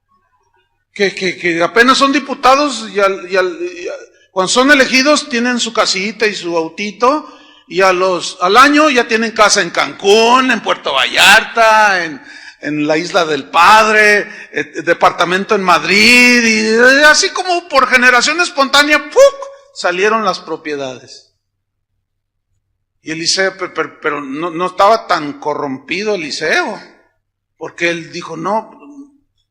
que apenas son diputados, y cuando son elegidos tienen su casita y su autito, y al año ya tienen casa en Cancún, en Puerto Vallarta, en la Isla del Padre, departamento en Madrid, y así como por generación espontánea, ¡puf!, salieron las propiedades. Y Eliseo, pero no estaba tan corrompido Eliseo, porque él dijo, no,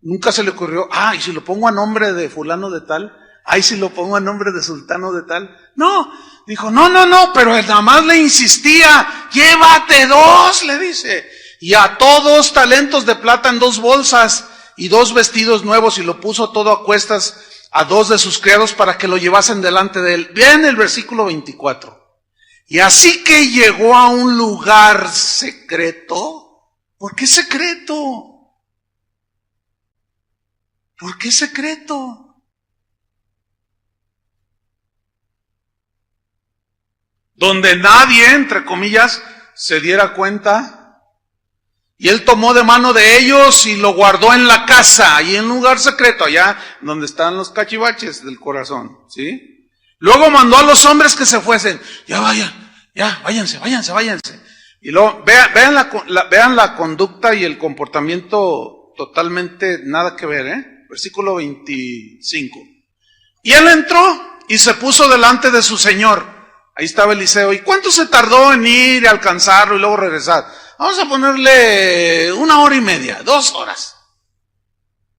nunca se le ocurrió, y si lo pongo a nombre de fulano de tal, si lo pongo a nombre de sultano de tal. No, dijo, no, pero nada más le insistía, llévate 2, le dice. Y ató 2 talentos de plata en 2 bolsas y 2 vestidos nuevos, y lo puso todo a cuestas a 2 de sus criados para que lo llevasen delante de él. Vean el versículo 24. Y así que llegó a un lugar secreto. ¿Por qué secreto? ¿Por qué secreto? Donde nadie, entre comillas, se diera cuenta. Y él tomó de mano de ellos y lo guardó en la casa, y en un lugar secreto, allá donde están los cachivaches del corazón, ¿sí? Luego mandó a los hombres que se fuesen. Váyanse. Y luego, vean la conducta y el comportamiento totalmente nada que ver, Versículo 25. Y él entró y se puso delante de su señor. Ahí estaba Eliseo. ¿Y cuánto se tardó en ir y alcanzarlo y luego regresar? Vamos a ponerle 1 hora y media, 2 horas.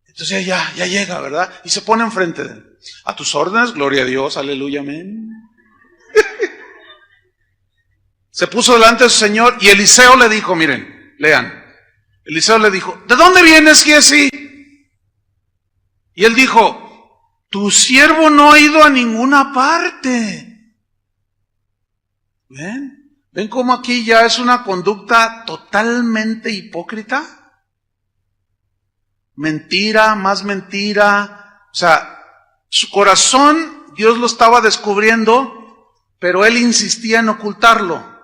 Entonces ya llega, ¿verdad? Y se pone enfrente de él. A tus órdenes, gloria a Dios, aleluya, amén. Se puso delante de su señor y Eliseo le dijo, miren, lean. Eliseo le dijo, ¿de dónde vienes, Giesi? Y él dijo, tu siervo no ha ido a ninguna parte. ¿Ven cómo aquí ya es una conducta totalmente hipócrita? Mentira, más mentira. O sea, su corazón, Dios lo estaba descubriendo, pero él insistía en ocultarlo.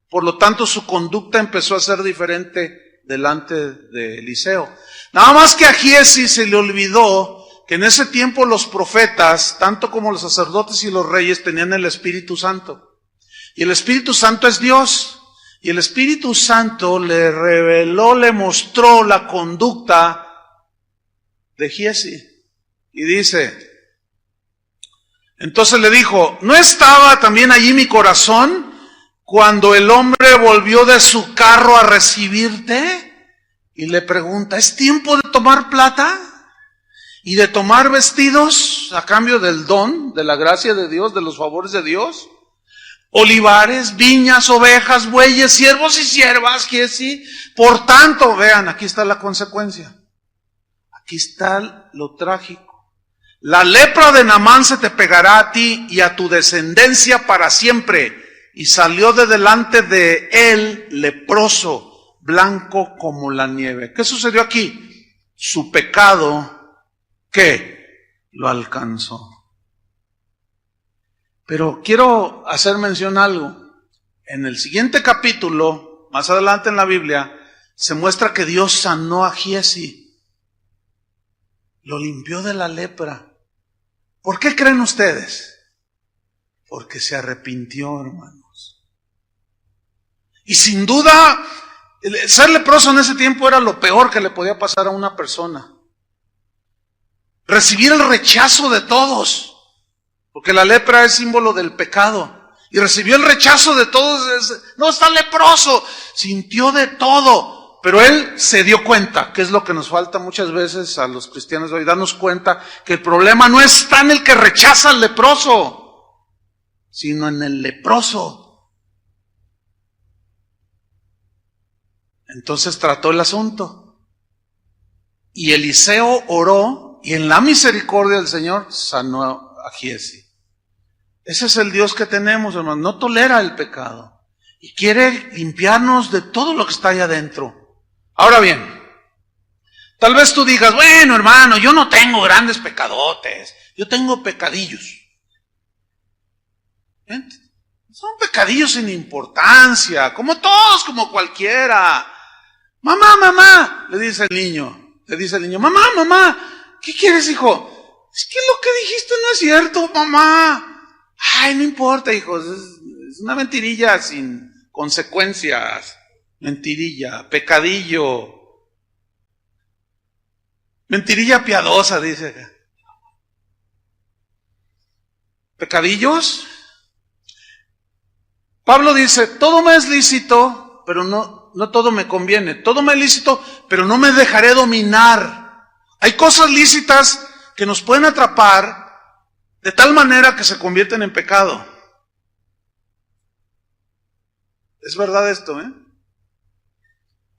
Por lo tanto, su conducta empezó a ser diferente delante de Eliseo. Nada más que a Giesi se le olvidó que en ese tiempo los profetas, tanto como los sacerdotes y los reyes, tenían el Espíritu Santo. Y el Espíritu Santo es Dios. Y el Espíritu Santo le reveló, le mostró la conducta de Giesi. Y dice, entonces le dijo, ¿no estaba también allí mi corazón cuando el hombre volvió de su carro a recibirte y le pregunta, ¿es tiempo de tomar plata y de tomar vestidos a cambio del don, de la gracia de Dios, de los favores de Dios? Olivares, viñas, ovejas, bueyes, siervos y siervas, que sí. Por tanto, vean, aquí está la consecuencia. Aquí está lo trágico. La lepra de Naamán se te pegará a ti y a tu descendencia para siempre. Y salió de delante de él leproso, blanco como la nieve. ¿Qué sucedió aquí? Su pecado, ¿qué? Lo alcanzó. Pero quiero hacer mención a algo. En el siguiente capítulo, más adelante en la Biblia, se muestra que Dios sanó a Giezi. Lo limpió de la lepra. ¿Por qué creen ustedes? Porque se arrepintió, hermanos. Y sin duda, ser leproso en ese tiempo era lo peor que le podía pasar a una persona. Recibir el rechazo de todos. Porque la lepra es símbolo del pecado. Y recibió el rechazo de todos. No, está leproso. Sintió de todo. Pero él se dio cuenta, que es lo que nos falta muchas veces a los cristianos de hoy, darnos cuenta que el problema no está en el que rechaza al leproso, sino en el leproso. Entonces trató el asunto. Y Eliseo oró, y en la misericordia del Señor sanó a Giezi. Ese es el Dios que tenemos, hermanos. No tolera el pecado. Y quiere limpiarnos de todo lo que está allá adentro. Ahora bien, tal vez tú digas, bueno, hermano, yo no tengo grandes pecadotes. Yo tengo pecadillos. Son pecadillos sin importancia, como todos, como cualquiera. Mamá, le dice el niño, mamá, ¿qué quieres, hijo? Es que lo que dijiste no es cierto, mamá. Ay, no importa, hijo, es una mentirilla sin consecuencias. Mentirilla, pecadillo. Mentirilla piadosa, dice acá. ¿Pecadillos? Pablo dice, todo me es lícito, pero no todo me conviene. Todo me es lícito, pero no me dejaré dominar. Hay cosas lícitas que nos pueden atrapar de tal manera que se convierten en pecado. Es verdad esto, ¿eh?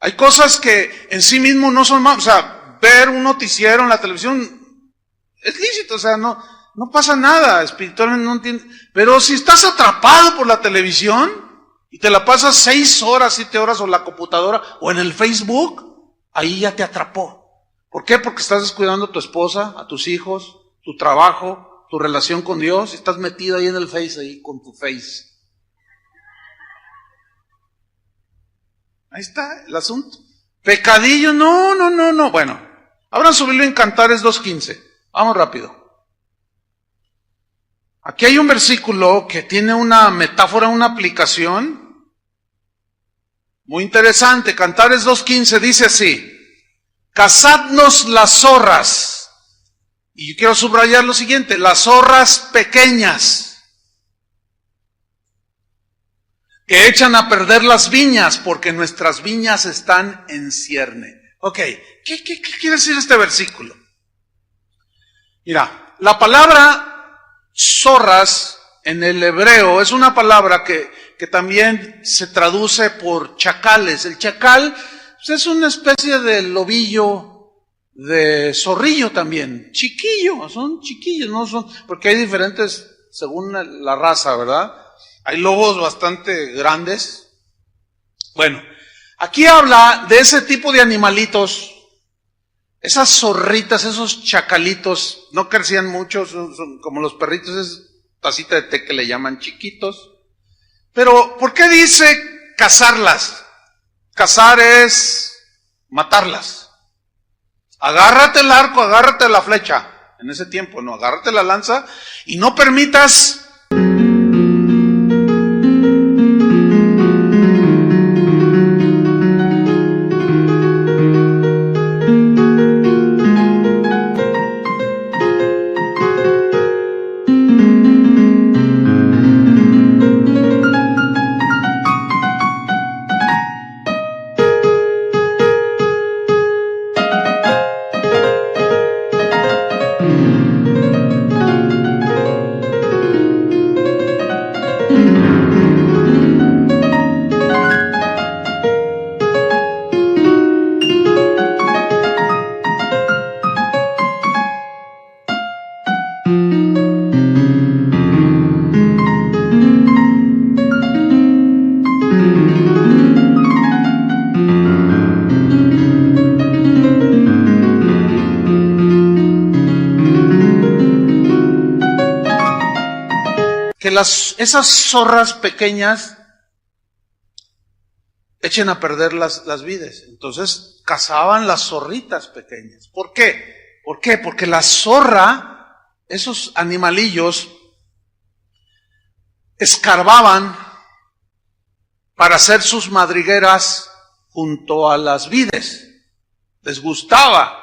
Hay cosas que en sí mismo no son malas. O sea, ver un noticiero en la televisión es lícito, o sea, no pasa nada, espiritualmente no entiende. Pero si estás atrapado por la televisión y te la pasas 6 horas, 7 horas o la computadora o en el Facebook, ahí ya te atrapó. ¿Por qué? Porque estás descuidando a tu esposa, a tus hijos, tu trabajo, tu relación con Dios, y estás metido ahí en el Face, ahí con tu Face. Ahí está el asunto. Pecadillo, no. Bueno, abran su Biblia en Cantares 2:15. Vamos rápido. Aquí hay un versículo que tiene una metáfora, una aplicación muy interesante. Cantares 2:15 dice así: cazadnos las zorras. Y yo quiero subrayar lo siguiente: las zorras pequeñas, que echan a perder las viñas, porque nuestras viñas están en cierne. Ok, ¿qué quiere decir este versículo? Mira, la palabra zorras en el hebreo es una palabra que también se traduce por chacales. El chacal pues, es una especie de lobillo, de zorrillo también. Chiquillo, son chiquillos, no son, porque hay diferentes según la raza, ¿verdad? Hay lobos bastante grandes. Bueno, aquí habla de ese tipo de animalitos, esas zorritas, esos chacalitos, no crecían mucho, son como los perritos, es tacita de té que le llaman chiquitos. Pero, ¿por qué dice cazarlas? Cazar es matarlas. Agárrate el arco, agárrate la flecha. En ese tiempo, no, agárrate la lanza y no permitas que esas zorras pequeñas echen a perder las vides. Entonces cazaban las zorritas pequeñas. ¿Por qué? ¿Por qué? Porque la zorra, esos animalillos, escarbaban para hacer sus madrigueras junto a las vides. Les gustaba.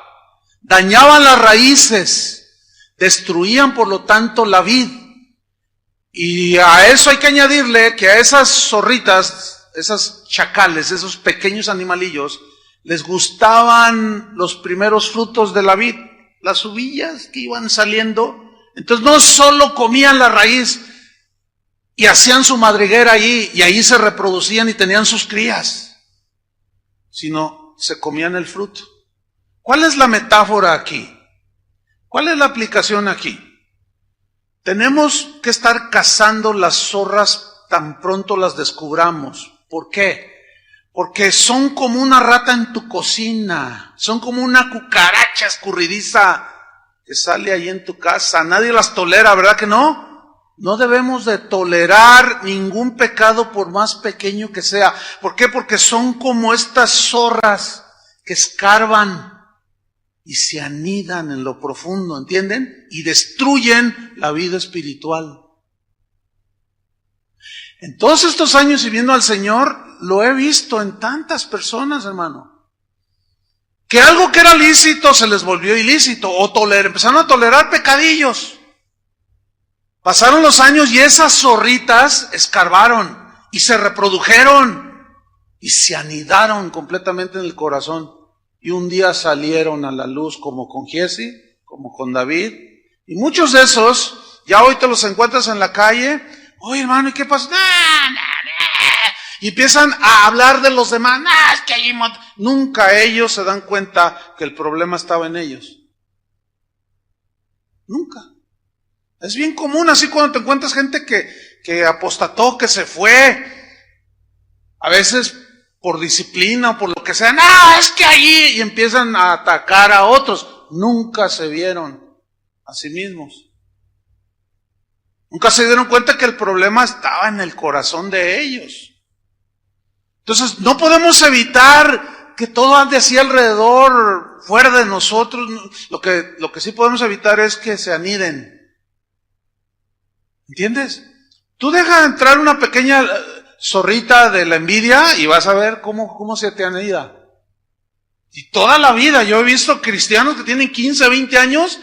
Dañaban las raíces, destruían por lo tanto la vid. Y a eso hay que añadirle que a esas zorritas, esas chacales, esos pequeños animalillos, les gustaban los primeros frutos de la vid, las uvillas que iban saliendo. Entonces no solo comían la raíz y hacían su madriguera allí, y ahí se reproducían y tenían sus crías, sino se comían el fruto. ¿Cuál es la metáfora aquí? ¿Cuál es la aplicación aquí? Tenemos que estar cazando las zorras tan pronto las descubramos. ¿Por qué? Porque son como una rata en tu cocina, son como una cucaracha escurridiza que sale ahí en tu casa. Nadie las tolera, ¿verdad que no? No debemos de tolerar ningún pecado por más pequeño que sea. ¿Por qué? Porque son como estas zorras que escarban y se anidan en lo profundo, ¿entienden? Y destruyen la vida espiritual. En todos estos años sirviendo al Señor, lo he visto en tantas personas, hermano, que algo que era lícito se les volvió ilícito, o empezaron a tolerar pecadillos. Pasaron los años y esas zorritas escarbaron y se reprodujeron y se anidaron completamente en el corazón. Y un día salieron a la luz como con Giesi, como con David. Y muchos de esos, ya hoy te los encuentras en la calle. Oye, hermano, ¿y qué pasa? Y empiezan a hablar de los demás. Es que allí nunca ellos se dan cuenta que el problema estaba en ellos. Nunca. Es bien común así cuando te encuentras gente que apostató, que se fue. A veces por disciplina o por lo que sea, es que allí, y empiezan a atacar a otros. Nunca se vieron a sí mismos. Nunca se dieron cuenta que el problema estaba en el corazón de ellos. Entonces, no podemos evitar que todo ande así alrededor, fuera de nosotros. Lo que sí podemos evitar es que se aniden. ¿Entiendes? Tú deja entrar una pequeña zorrita de la envidia y vas a ver cómo se te anida. Y toda la vida, yo he visto cristianos que tienen 15, 20 años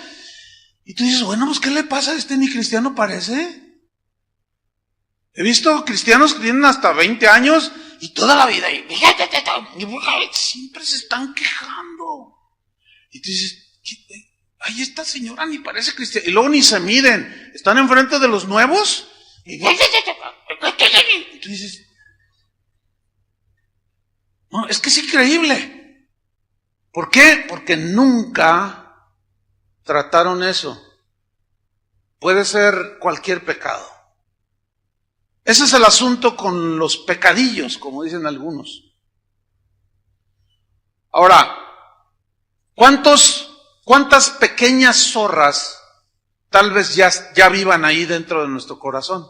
y tú dices, bueno, pues ¿qué le pasa a este? Ni cristiano parece. He visto cristianos que tienen hasta 20 años y toda la vida y siempre se están quejando. Y tú dices, ay, esta señora ni parece cristiana. Y luego ni se miden. Están enfrente de los nuevos y tú dices, no, es que es increíble. ¿Por qué? Porque nunca trataron eso. Puede ser cualquier pecado. Ese es el asunto con los pecadillos, como dicen algunos. Ahora, ¿cuántas pequeñas zorras tal vez ya vivan ahí dentro de nuestro corazón?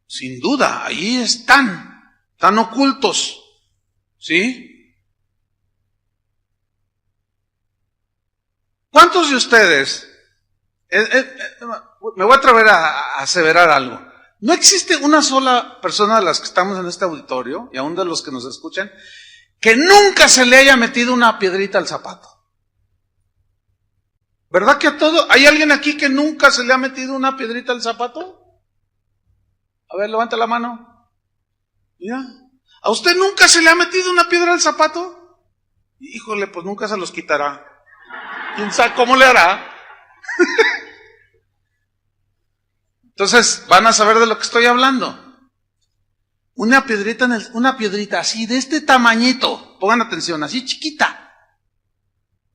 Sin duda, ahí están ocultos, ¿sí? ¿Cuántos de ustedes, me voy a atrever a aseverar algo, no existe una sola persona de las que estamos en este auditorio, y aún de los que nos escuchan, que nunca se le haya metido una piedrita al zapato? ¿Verdad que a todo? ¿Hay alguien aquí que nunca se le ha metido una piedrita al zapato? A ver, levanta la mano. Mira. ¿A usted nunca se le ha metido una piedra al zapato? Híjole, pues nunca se los quitará. ¿Quién sabe cómo le hará? Entonces, van a saber de lo que estoy hablando. Una piedrita así, de este tamañito, pongan atención, así chiquita,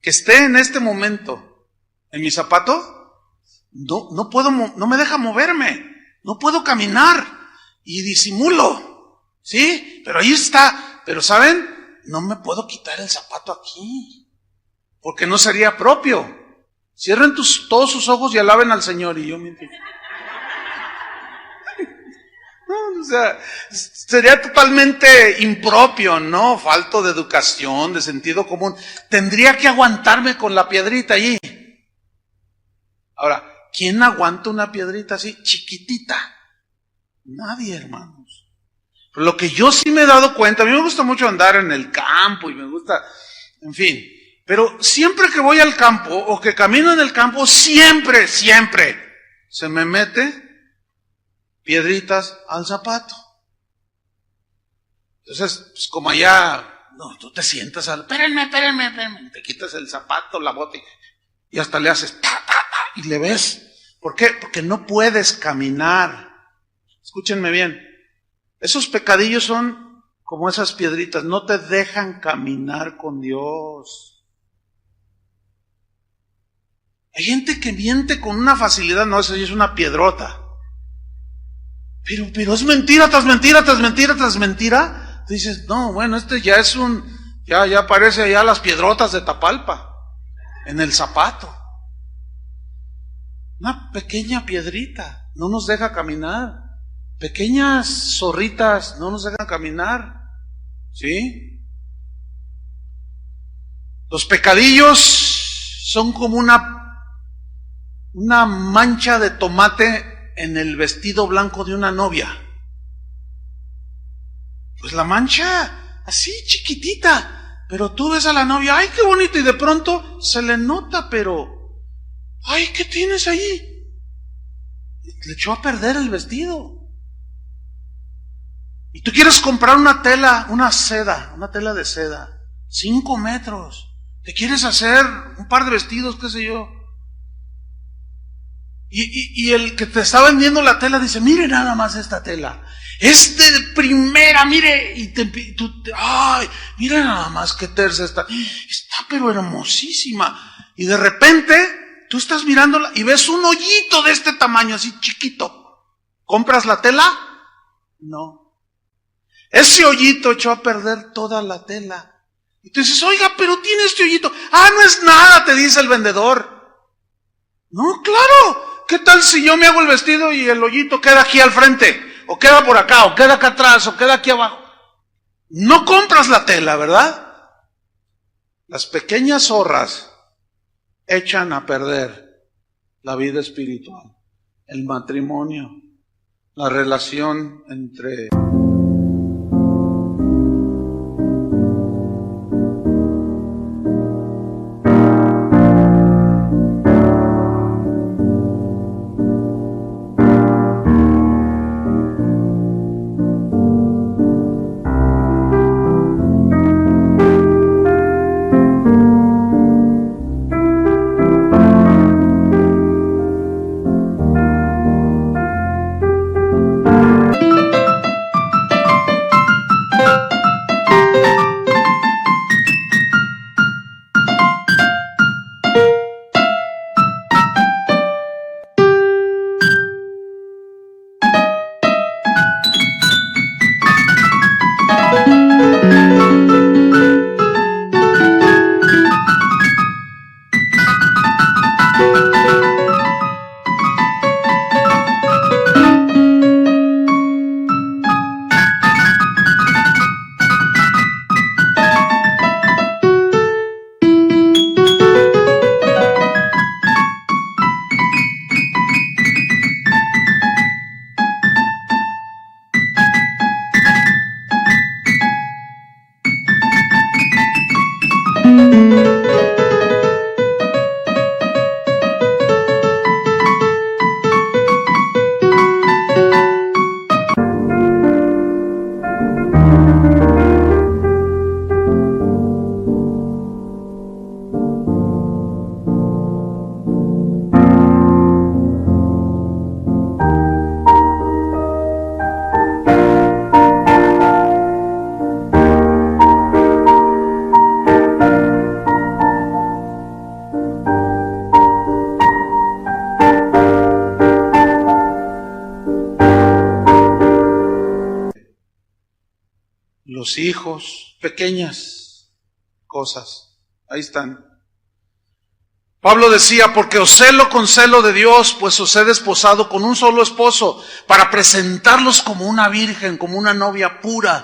que esté en este momento en mi zapato, no puedo, no me deja moverme. No puedo caminar y disimulo, ¿sí? Pero ahí está. Pero ¿saben? No me puedo quitar el zapato aquí, porque no sería propio. Cierren todos sus ojos y alaben al Señor. Y yo me No, o sea, sería totalmente impropio, ¿no? Falto de educación, de sentido común. Tendría que aguantarme con la piedrita allí. Ahora, ¿quién aguanta una piedrita así, chiquitita? Nadie, hermanos. Pero lo que yo sí me he dado cuenta, a mí me gusta mucho andar en el campo y me gusta, en fin. Pero siempre que voy al campo o que camino en el campo, siempre se me mete piedritas al zapato. Entonces, pues como allá, no, tú te sientas espérenme, te quitas el zapato, la bota y hasta le haces ta, y le ves. ¿Por qué? Porque no puedes caminar. Escúchenme bien. Esos pecadillos son como esas piedritas, no te dejan caminar con Dios. Hay gente que miente con una facilidad, no, eso es una piedrota. Pero es mentira tras mentira tras mentira tras mentira. Tú dices, no, bueno, este ya es ya aparece ya las piedrotas de Tapalpa en el zapato. Una pequeña piedrita no nos deja caminar. Pequeñas zorritas no nos dejan caminar. ¿Sí? Los pecadillos son como una mancha de tomate en el vestido blanco de una novia. Pues la mancha, así chiquitita, pero tú ves a la novia, ¡ay, qué bonito! Y de pronto se le nota, pero, ¡ay, qué tienes ahí! Le echó a perder el vestido. Y tú quieres comprar una tela de seda, 5 metros. Te quieres hacer un par de vestidos, qué sé yo. Y el que te está vendiendo la tela dice, mire nada más esta tela. Es de primera, mire. Ay, mire nada más qué tersa está. Está pero hermosísima. Y de repente, tú estás mirándola y ves un hoyito de este tamaño, así chiquito. ¿Compras la tela? No. Ese hoyito echó a perder toda la tela. Y tú dices, oiga, pero tiene este hoyito. Ah, no es nada, te dice el vendedor. No, claro. ¿Qué tal si yo me hago el vestido y el hoyito queda aquí al frente? O queda por acá, o queda acá atrás, o queda aquí abajo. No compras la tela, ¿verdad? Las pequeñas zorras echan a perder la vida espiritual, el matrimonio, la relación entre... Los hijos, pequeñas cosas, ahí están. Pablo decía, porque os celo con celo de Dios, pues os he desposado con un solo esposo, para presentarlos como una virgen, como una novia pura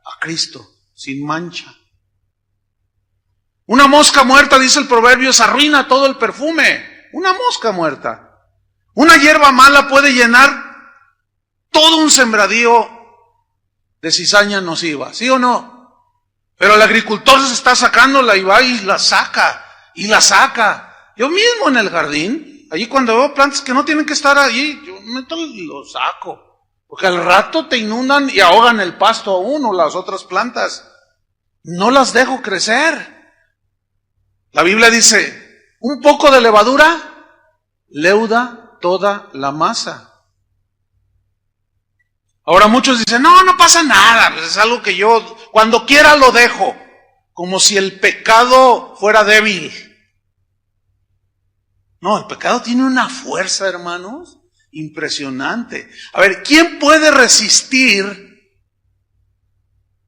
a Cristo, sin mancha. Una mosca muerta, dice el proverbio, arruina todo el perfume. Una mosca muerta. Una hierba mala puede llenar todo un sembradío de cizaña nociva, ¿sí o no? Pero el agricultor se está sacándola y va y la saca, y la saca. Yo mismo en el jardín, allí cuando veo plantas que no tienen que estar allí, yo meto y lo saco. Porque al rato te inundan y ahogan el pasto a uno, las otras plantas. No las dejo crecer. La Biblia dice, un poco de levadura leuda toda la masa. Ahora muchos dicen, no pasa nada, pues es algo que yo cuando quiera lo dejo, como si el pecado fuera débil. No, el pecado tiene una fuerza, hermanos, impresionante. A ver, ¿quién puede resistir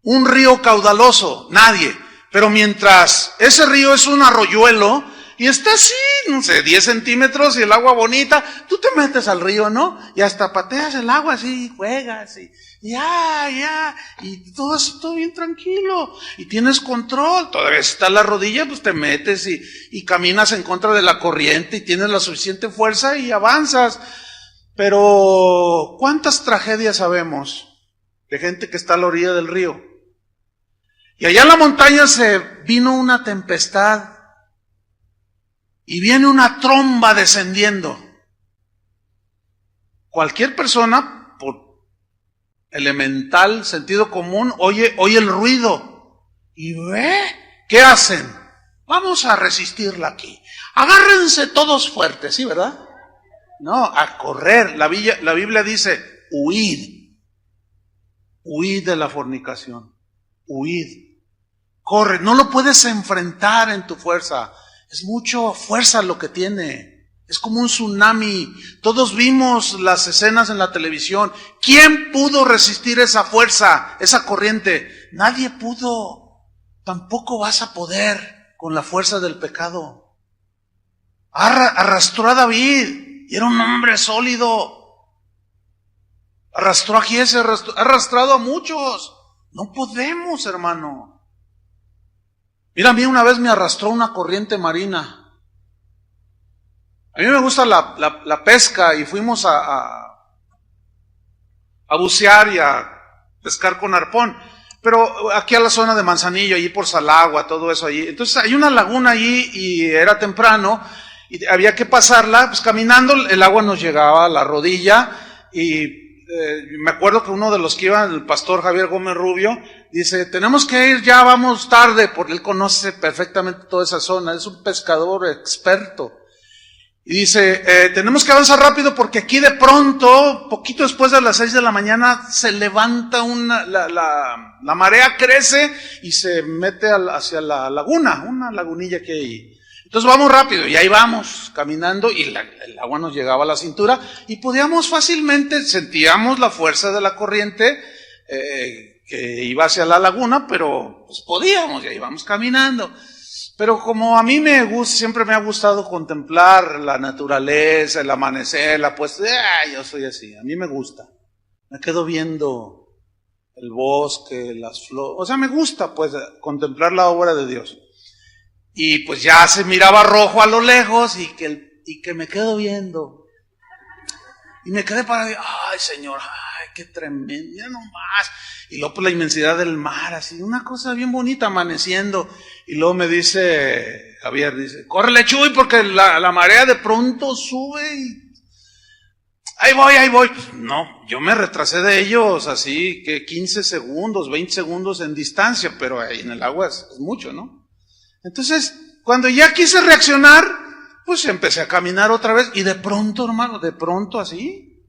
un río caudaloso? Nadie. Pero mientras ese río es un arroyuelo y está así, no sé, 10 centímetros y el agua bonita, tú te metes al río, ¿no? Y hasta pateas el agua así, juegas y y todo bien tranquilo. Y tienes control, todavía está la rodilla, pues te metes y caminas en contra de la corriente y tienes la suficiente fuerza y avanzas. Pero, ¿cuántas tragedias sabemos de gente que está a la orilla del río? Y allá en la montaña se vino una tempestad y viene una tromba descendiendo. Cualquier persona, por elemental sentido común, oye el ruido y ve, ¿qué hacen? Vamos a resistirla aquí. Agárrense todos fuertes, ¿sí, verdad? No, a correr. La Biblia dice, huid de la fornicación, huid. Corre, no lo puedes enfrentar en tu fuerza. Es mucha fuerza lo que tiene. Es como un tsunami. Todos vimos las escenas en la televisión. ¿Quién pudo resistir esa fuerza, esa corriente? Nadie pudo. Tampoco vas a poder con la fuerza del pecado. Arrastró a David y era un hombre sólido. Arrastró a Giese, ha arrastrado a muchos. No podemos, hermano. Mira, a mí una vez me arrastró una corriente marina. A mí me gusta la pesca y fuimos a bucear y a pescar con arpón. Pero aquí a la zona de Manzanillo, allí por Salagua, todo eso allí. Entonces hay una laguna allí y era temprano y había que pasarla, pues caminando el agua nos llegaba a la rodilla y me acuerdo que uno de los que iban, el pastor Javier Gómez Rubio, dice, tenemos que ir ya, vamos tarde, porque él conoce perfectamente toda esa zona, es un pescador experto. Y dice, tenemos que avanzar rápido porque aquí de pronto, poquito después de las 6 de la mañana, se levanta la marea crece y se mete hacia la laguna, una lagunilla que hay ahí. Entonces vamos rápido y ahí vamos caminando y el agua nos llegaba a la cintura y podíamos fácilmente, sentíamos la fuerza de la corriente que iba hacia la laguna, pero pues podíamos y ahí vamos caminando. Pero como a mí siempre me ha gustado contemplar la naturaleza, el amanecer, yo soy así, a mí me gusta. Me quedo viendo el bosque, las flores, o sea, me gusta pues contemplar la obra de Dios. Y pues ya se miraba rojo a lo lejos y que me quedo viendo. Y me quedé parado, ay Señor, ay qué tremendo, ya no más. Y luego pues la inmensidad del mar, así, una cosa bien bonita amaneciendo. Y luego me dice Javier, dice, córrele Chuy porque la marea de pronto sube y ahí voy. Pues, no, yo me retrasé de ellos así que 15 segundos, 20 segundos en distancia, pero ahí en el agua es mucho, ¿no? Entonces, cuando ya quise reaccionar, pues empecé a caminar otra vez y de pronto, hermano, así,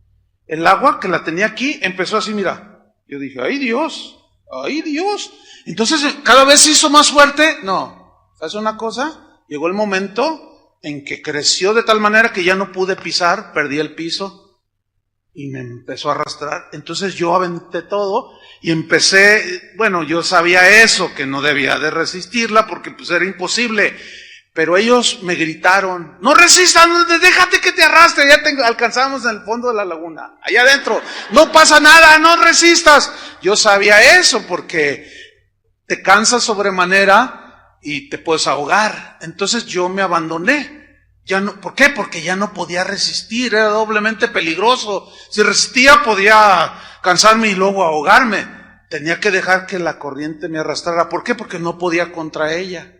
el agua que la tenía aquí empezó así, mira. Yo dije, ¡ay Dios! Entonces, cada vez se hizo más fuerte. No, ¿sabes una cosa? Llegó el momento en que creció de tal manera que ya no pude pisar, perdí el piso y me empezó a arrastrar. Entonces yo aventé todo y empecé, bueno, yo sabía eso, que no debía de resistirla porque pues era imposible. Pero ellos me gritaron, no resistas, déjate que te arrastre, ya te alcanzamos en el fondo de la laguna, allá adentro, no pasa nada, no resistas. Yo sabía eso porque te cansas sobremanera y te puedes ahogar. Entonces yo me abandoné. Ya no, ¿por qué? Porque ya no podía resistir, era doblemente peligroso. Si resistía podía cansarme y luego ahogarme. Tenía que dejar que la corriente me arrastrara. ¿Por qué? Porque no podía contra ella.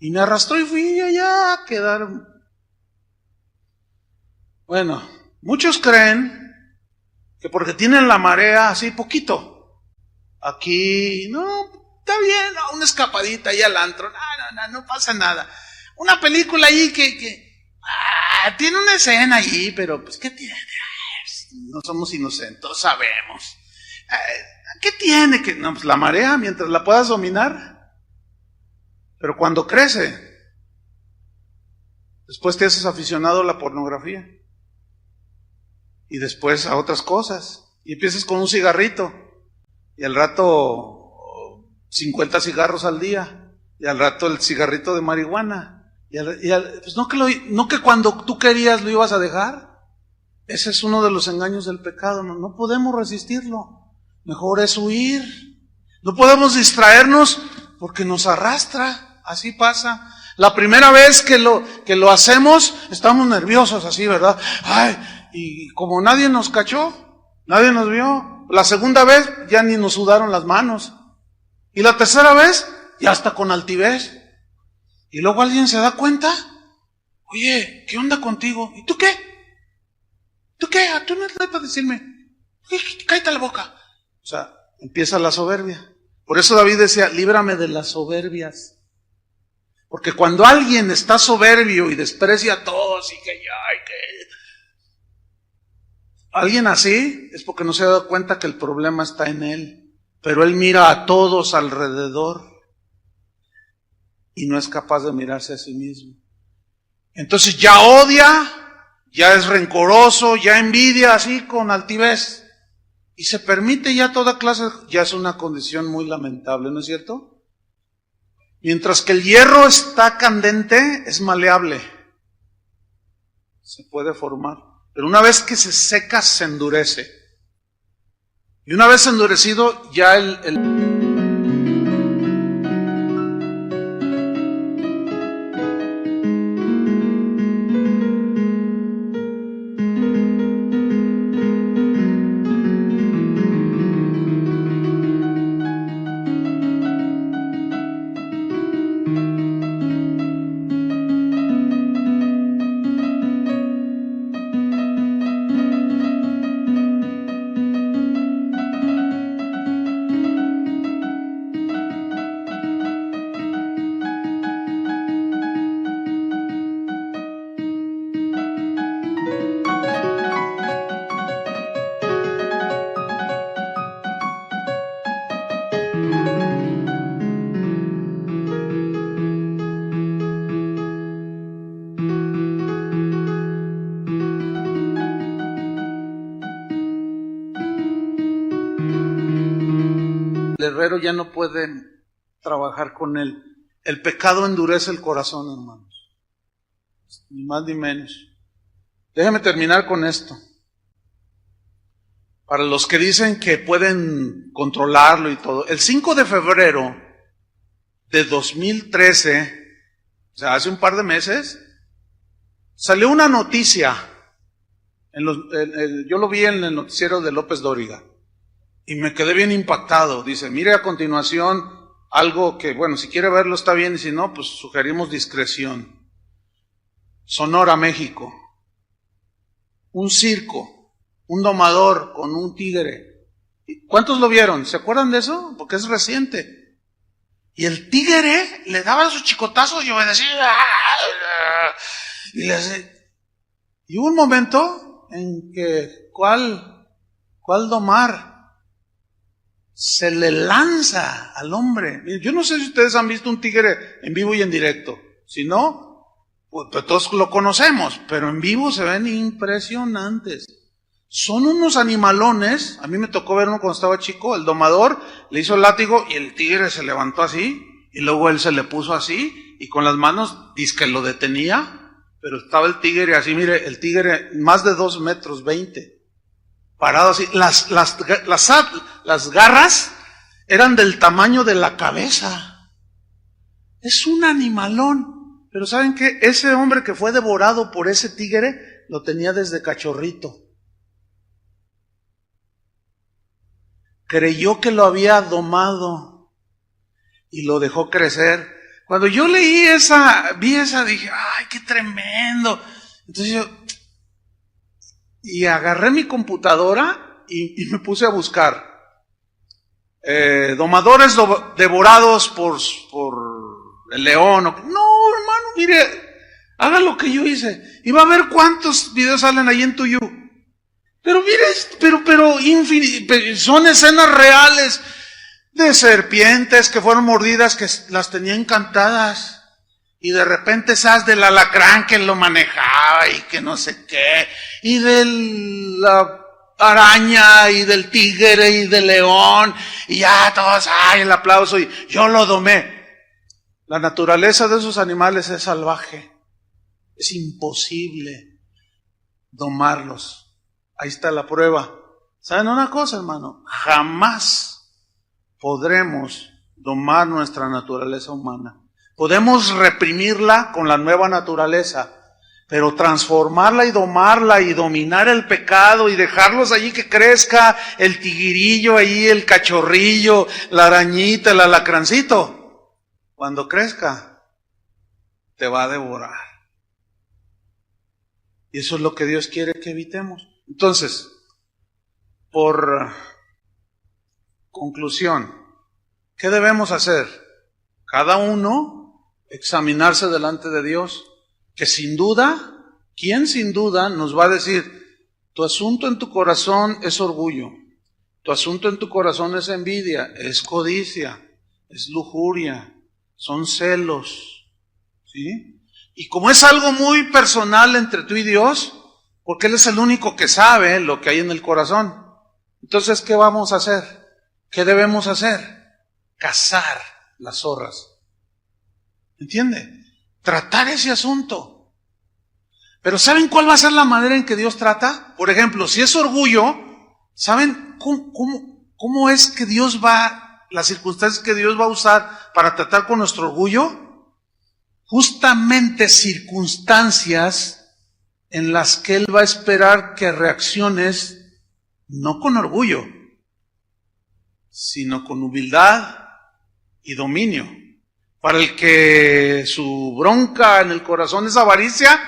Y me arrastró y fui allá a quedar. Bueno, muchos creen que porque tienen la marea así poquito, aquí, no, está bien, no, una escapadita ahí al antro, no pasa nada. Una película ahí que tiene una escena ahí, pero pues ¿qué tiene? No somos inocentes, sabemos. ¿Qué tiene? Que no, pues la marea, mientras la puedas dominar. Pero cuando crece, después te haces aficionado a la pornografía. Y después a otras cosas. Y empiezas con un cigarrito. Y al rato 50 cigarros al día. Y al rato el cigarrito de marihuana. Pues no que cuando tú querías lo ibas a dejar. Ese es uno de los engaños del pecado. No podemos resistirlo. Mejor es huir. No podemos distraernos porque nos arrastra. Así pasa. La primera vez que lo hacemos, estamos nerviosos así, ¿verdad? Ay, y como nadie nos cachó, nadie nos vio. La segunda vez ya ni nos sudaron las manos. Y la tercera vez, ya está con altivez. Y luego alguien se da cuenta. Oye, ¿qué onda contigo? ¿Y tú qué? ¿Tú qué? Tú no es para decirme. Cállate la boca. O sea, empieza la soberbia. Por eso David decía, líbrame de las soberbias. Porque cuando alguien está soberbio y desprecia a todos y que alguien así es porque no se ha dado cuenta que el problema está en él. Pero él mira a todos alrededor y no es capaz de mirarse a sí mismo. Entonces ya odia, ya es rencoroso, ya envidia así con altivez. Y se permite ya toda clase, ya es una condición muy lamentable, ¿no es cierto? Mientras que el hierro está candente, es maleable. Se puede formar. Pero una vez que se seca, se endurece. Y una vez endurecido, ya el herrero ya no puede trabajar con él. El pecado endurece el corazón, hermanos. Ni más ni menos. Déjame terminar con esto. Para los que dicen que pueden controlarlo y todo. El 5 de febrero de 2013, o sea, hace un par de meses, salió una noticia. Yo lo vi en el noticiero de López Dóriga. Y me quedé bien impactado. Dice, mire a continuación algo que, bueno, si quiere verlo está bien, y si no, pues sugerimos discreción. Sonora, México. Un circo, un domador con un tigre. ¿Cuántos lo vieron? ¿Se acuerdan de eso? Porque es reciente. Y el tigre le daba sus chicotazos y obedecía. Y hubo un momento en que, ¿cuál domar? Se le lanza al hombre. Yo no sé si ustedes han visto un tigre en vivo y en directo. Si no, pues todos lo conocemos, pero en vivo se ven impresionantes. Son unos animalones. A mí me tocó ver uno cuando estaba chico. El domador le hizo el látigo y el tigre se levantó así, y luego él se le puso así, y con las manos dizque lo detenía, pero estaba el tigre así, mire, el tigre más de 2 metros 20, parado así. Las garras eran del tamaño de la cabeza. Es un animalón. Pero ¿saben qué? Ese hombre que fue devorado por ese tigre lo tenía desde cachorrito. Creyó que lo había domado y lo dejó crecer. Cuando yo vi esa, dije, ¡ay, qué tremendo! Entonces agarré mi computadora y me puse a buscar domadores devorados por el león. No, hermano, mire, haga lo que yo hice y va a ver cuántos videos salen ahí en tuyo. Pero mire, pero son escenas reales de serpientes que fueron mordidas, que las tenía encantadas, y de repente esas del alacrán que lo manejaba y que no sé qué, y de la araña y del tigre y del león, y ya todos, ¡ay, el aplauso! Y yo lo domé. La naturaleza de esos animales es salvaje. Es imposible domarlos. Ahí está la prueba. ¿Saben una cosa, hermano? Jamás podremos domar nuestra naturaleza humana. Podemos reprimirla con la nueva naturaleza, pero transformarla y domarla y dominar el pecado y dejarlos allí que crezca el tiguirillo ahí, el cachorrillo, la arañita, el alacrancito, cuando crezca, te va a devorar. Y eso es lo que Dios quiere que evitemos. Entonces, por conclusión, ¿qué debemos hacer? Cada uno examinarse delante de Dios, que sin duda, ¿quién sin duda nos va a decir, tu asunto en tu corazón es orgullo, tu asunto en tu corazón es envidia, es codicia, es lujuria, son celos, ¿sí? Y como es algo muy personal entre tú y Dios, porque Él es el único que sabe lo que hay en el corazón, entonces, ¿qué vamos a hacer? ¿Qué debemos hacer? Cazar las zorras. ¿Entiende? Tratar ese asunto. Pero ¿saben cuál va a ser la manera en que Dios trata? Por ejemplo, si es orgullo, ¿saben cómo es que Dios las circunstancias que Dios va a usar para tratar con nuestro orgullo? Justamente circunstancias en las que Él va a esperar que reacciones no con orgullo, sino con humildad y dominio. Para el que su bronca en el corazón es avaricia,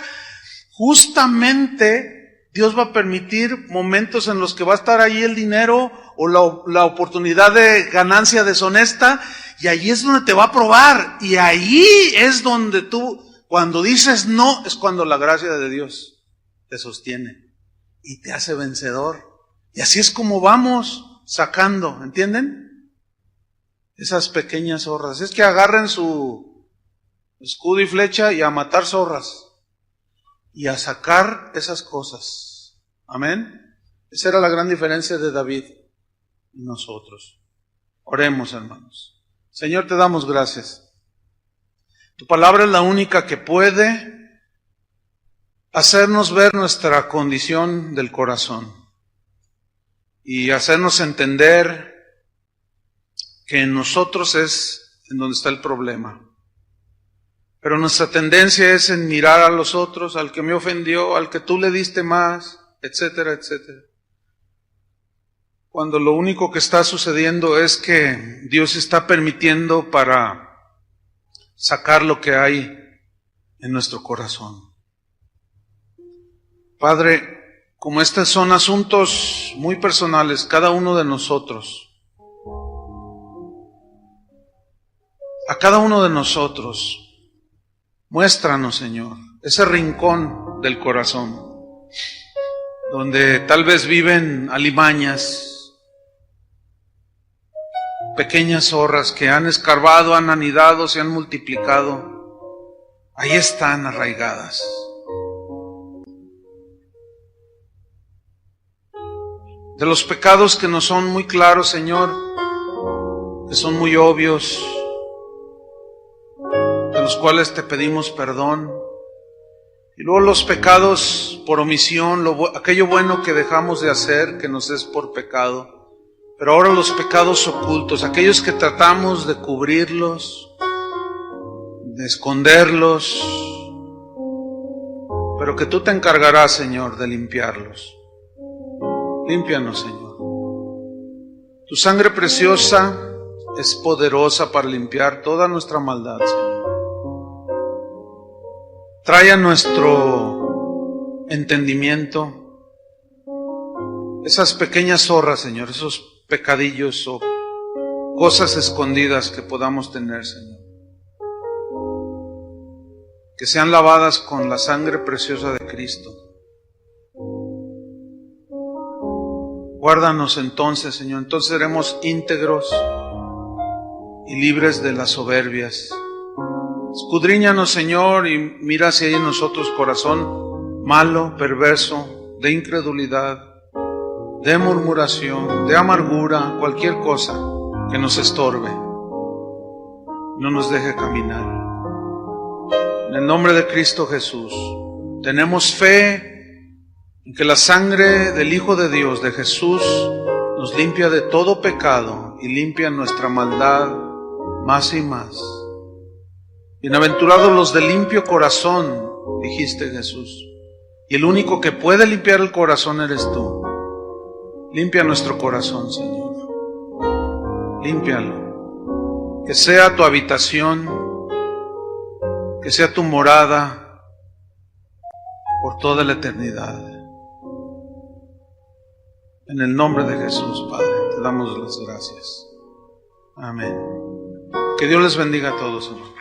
justamente Dios va a permitir momentos en los que va a estar ahí el dinero o la oportunidad de ganancia deshonesta, y ahí es donde te va a probar, y ahí es donde tú, cuando dices no, es cuando la gracia de Dios te sostiene y te hace vencedor. Y así es como vamos sacando, ¿entienden? Esas pequeñas zorras. Es que agarren su escudo y flecha y a matar zorras y a sacar esas cosas. Amén. Esa era la gran diferencia de David y nosotros. Oremos, hermanos. Señor, te damos gracias. Tu palabra es la única que puede hacernos ver nuestra condición del corazón y hacernos entender que en nosotros es en donde está el problema. Pero nuestra tendencia es en mirar a los otros, al que me ofendió, al que tú le diste más, etcétera, etcétera. Cuando lo único que está sucediendo es que Dios está permitiendo para sacar lo que hay en nuestro corazón. Padre, como estos son asuntos muy personales, cada uno de nosotros, a cada uno de nosotros, muéstranos, Señor, ese rincón del corazón, donde tal vez viven alimañas, pequeñas zorras que han escarbado, han anidado, se han multiplicado, ahí están arraigadas. De los pecados que no son muy claros, Señor, que son muy obvios, de los cuales te pedimos perdón. Y luego los pecados por omisión, aquello bueno que dejamos de hacer, que nos es por pecado. Pero ahora los pecados ocultos, aquellos que tratamos de cubrirlos, de esconderlos, pero que tú te encargarás, Señor, de limpiarlos. Límpianos, Señor. Tu sangre preciosa es poderosa para limpiar toda nuestra maldad, Señor. Trae a nuestro entendimiento esas pequeñas zorras, Señor, esos pecadillos o cosas escondidas que podamos tener, Señor. Que sean lavadas con la sangre preciosa de Cristo. Guárdanos entonces, Señor, entonces seremos íntegros y libres de las soberbias. Escudriñanos, Señor, y mira si hay en nosotros corazón malo, perverso, de incredulidad, de murmuración, de amargura, cualquier cosa que nos estorbe, no nos deje caminar. En el nombre de Cristo Jesús, tenemos fe en que la sangre del Hijo de Dios, de Jesús, nos limpia de todo pecado y limpia nuestra maldad más y más. Bienaventurados los de limpio corazón, dijiste Jesús, y el único que puede limpiar el corazón eres tú. Limpia nuestro corazón, Señor. Límpialo. Que sea tu habitación, que sea tu morada por toda la eternidad. En el nombre de Jesús, Padre, te damos las gracias. Amén. Que Dios les bendiga a todos, hermanos.